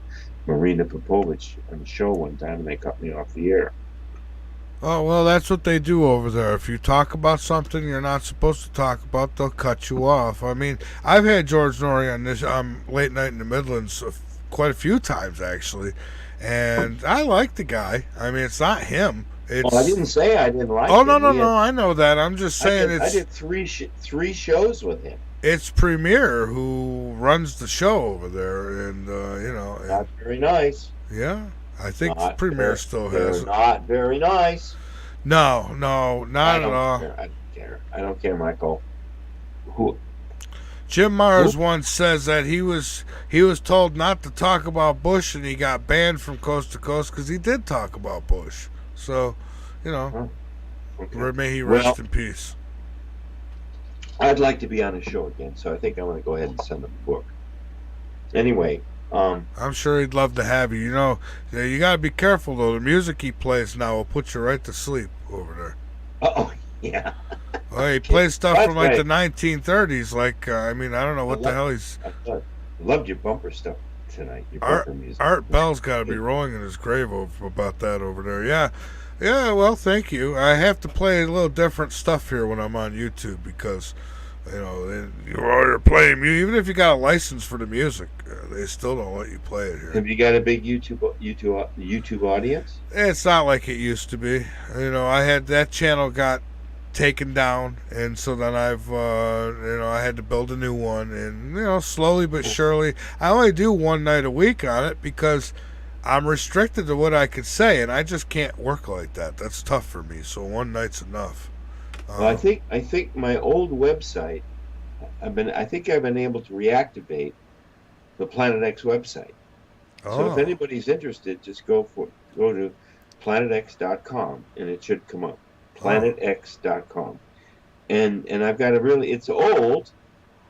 Marina Popovich on the show one time and they cut me off the air. Oh, well, that's what they do over there. If you talk about something you're not supposed to talk about, they'll cut you off. I mean, I've had George Norrie on this Late Night in the Midlands quite a few times, actually. And I like the guy. I mean, it's not him. It's... Well, I didn't say I didn't like him. Oh, no, I know that. I'm just saying I did three shows with him. It's Premier who runs the show over there, and, Not very nice. Yeah, I think Premier still has it. Not very nice. No, not at all. I don't care, Michael. Jim Mars once says that he was told not to talk about Bush, and he got banned from Coast to Coast because he did talk about Bush. So, may he rest in peace. I'd like to be on a show again, so I think I'm going to go ahead and send him a book. Anyway, I'm sure he'd love to have you. You got to be careful though. The music he plays now will put you right to sleep over there. Oh yeah. Well, he plays stuff from like the 1930s. Like, I don't know what the hell he's. I loved your bumper stuff tonight. Your bumper music. Art Bell's got to be rolling in his grave about that over there. Yeah. Yeah, well, thank you. I have to play a little different stuff here when I'm on YouTube because, you're playing music. Even if you got a license for the music, they still don't let you play it here. Have you got a big YouTube audience? It's not like it used to be. I had that channel got taken down, and so then I had to build a new one, and slowly but surely, I only do one night a week on it because I'm restricted to what I could say, and I just can't work like that. That's tough for me. So one night's enough. Well, I think my old website, I've been able to reactivate the Planet X website. So if anybody's interested, just go to planetx.com and it should come up. planetx.com. And I've got it's old.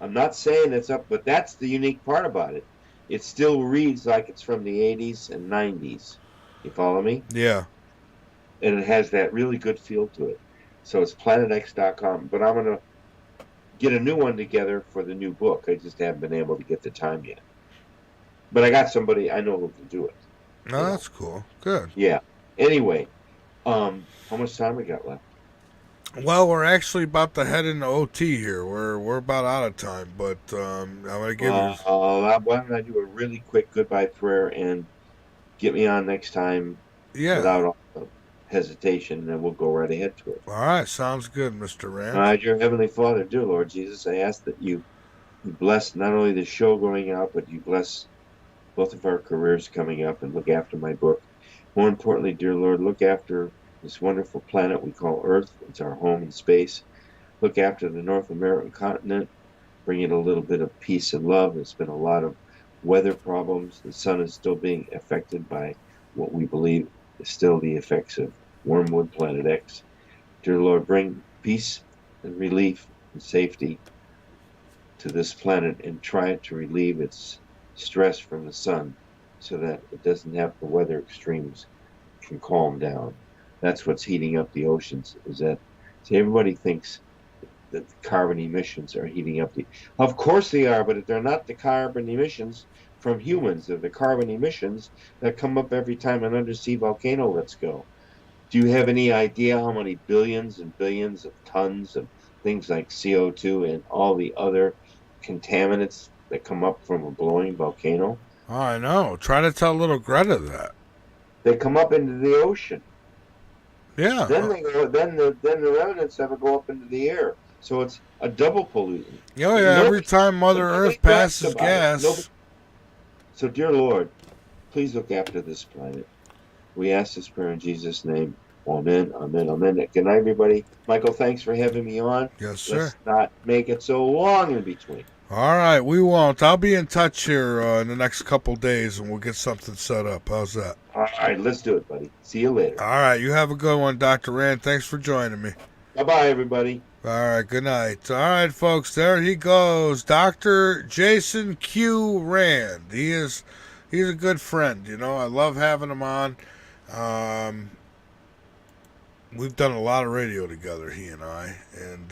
I'm not saying it's up, but that's the unique part about it. It still reads like it's from the 80s and 90s. You follow me? Yeah. And it has that really good feel to it. So it's planetx.com. But I'm going to get a new one together for the new book. I just haven't been able to get the time yet. But I got somebody I know who can do it. No, that's cool. Good. Yeah. Anyway, how much time we got left? Well, we're actually about to head into OT here. We're about out of time, but I'm going to give you... why don't I do a really quick goodbye prayer and get me on next time without all the hesitation, and then we'll go right ahead to it. All right, sounds good, Mr. Rand. All right, your Heavenly Father, dear Lord Jesus, I ask that you bless not only the show going out, but you bless both of our careers coming up and look after my book. More importantly, dear Lord, look after this wonderful planet we call Earth. It's our home in space. Look after the North American continent. Bring it a little bit of peace and love. There's been a lot of weather problems. The sun is still being affected by what we believe is still the effects of Wormwood, Planet X. Dear Lord, bring peace and relief and safety to this planet and try to relieve its stress from the sun so that it doesn't have the weather extremes can calm down. That's what's heating up the oceans. Is that see, everybody thinks that the carbon emissions are heating up the. Of course they are, but they're not the carbon emissions from humans. They're the carbon emissions that come up every time an undersea volcano lets go. Do you have any idea how many billions and billions of tons of things like CO2 and all the other contaminants that come up from a blowing volcano? Oh, I know. Try to tell little Greta that. They come up into the ocean. Yeah. Then they go. Then the remnants of it go up into the air. So it's a double pollutant. Oh, yeah. Every time Mother Earth passes gas. So, dear Lord, please look after this planet. We ask this prayer in Jesus' name. Amen, amen, amen. Good night, everybody. Michael, thanks for having me on. Yes, sir. Let's not make it so long in between. All right, we won't. I'll be in touch here in the next couple days, and we'll get something set up. How's that? All right, let's do it, buddy. See you later. All right, you have a good one, Dr. Rand. Thanks for joining me. Bye-bye, everybody. All right, good night. All right, folks, there he goes, Dr. Jason Q. Rand. He's a good friend, you know. I love having him on. We've done a lot of radio together, he and I, and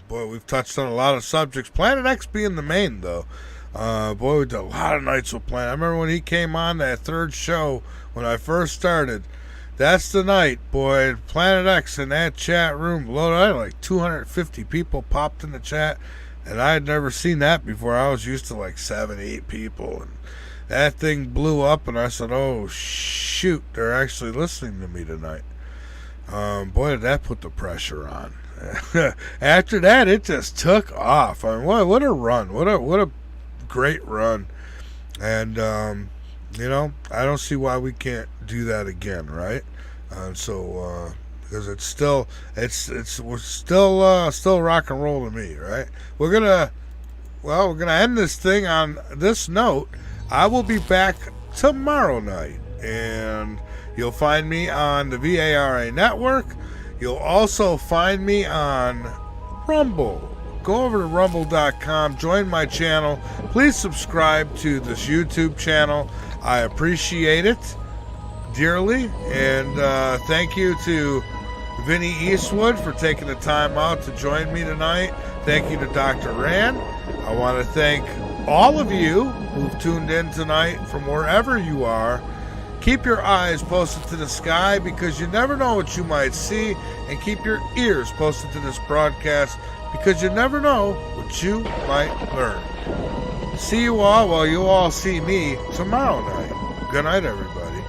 boy, we've touched on a lot of subjects. Planet X being the main, though. Boy, we did a lot of nights with Planet. I remember when he came on that third show when I first started. That's the night, boy. Planet X in that chat room loaded. I had like 250 people popped in the chat, and I had never seen that before. I was used to like 7, 8 people, and that thing blew up, and I said, "Oh shoot, they're actually listening to me tonight." Boy, did that put the pressure on. After that, it just took off. I mean, what a run! What a great run! And you know, I don't see why we can't do that again, right? So because it's still we're still rock and roll to me, right? We're gonna end this thing on this note. I will be back tomorrow night, and you'll find me on the VARA network. You'll also find me on Rumble. Go over to rumble.com, join my channel. Please subscribe to this YouTube channel. I appreciate it dearly. And thank you to Vinnie Eastwood for taking the time out to join me tonight. Thank you to Dr. Rand. I want to thank all of you who've tuned in tonight from wherever you are. Keep your eyes posted to the sky, because you never know what you might see, and keep your ears posted to this broadcast, because you never know what you might learn. See you all while you all see me tomorrow night. Good night, everybody.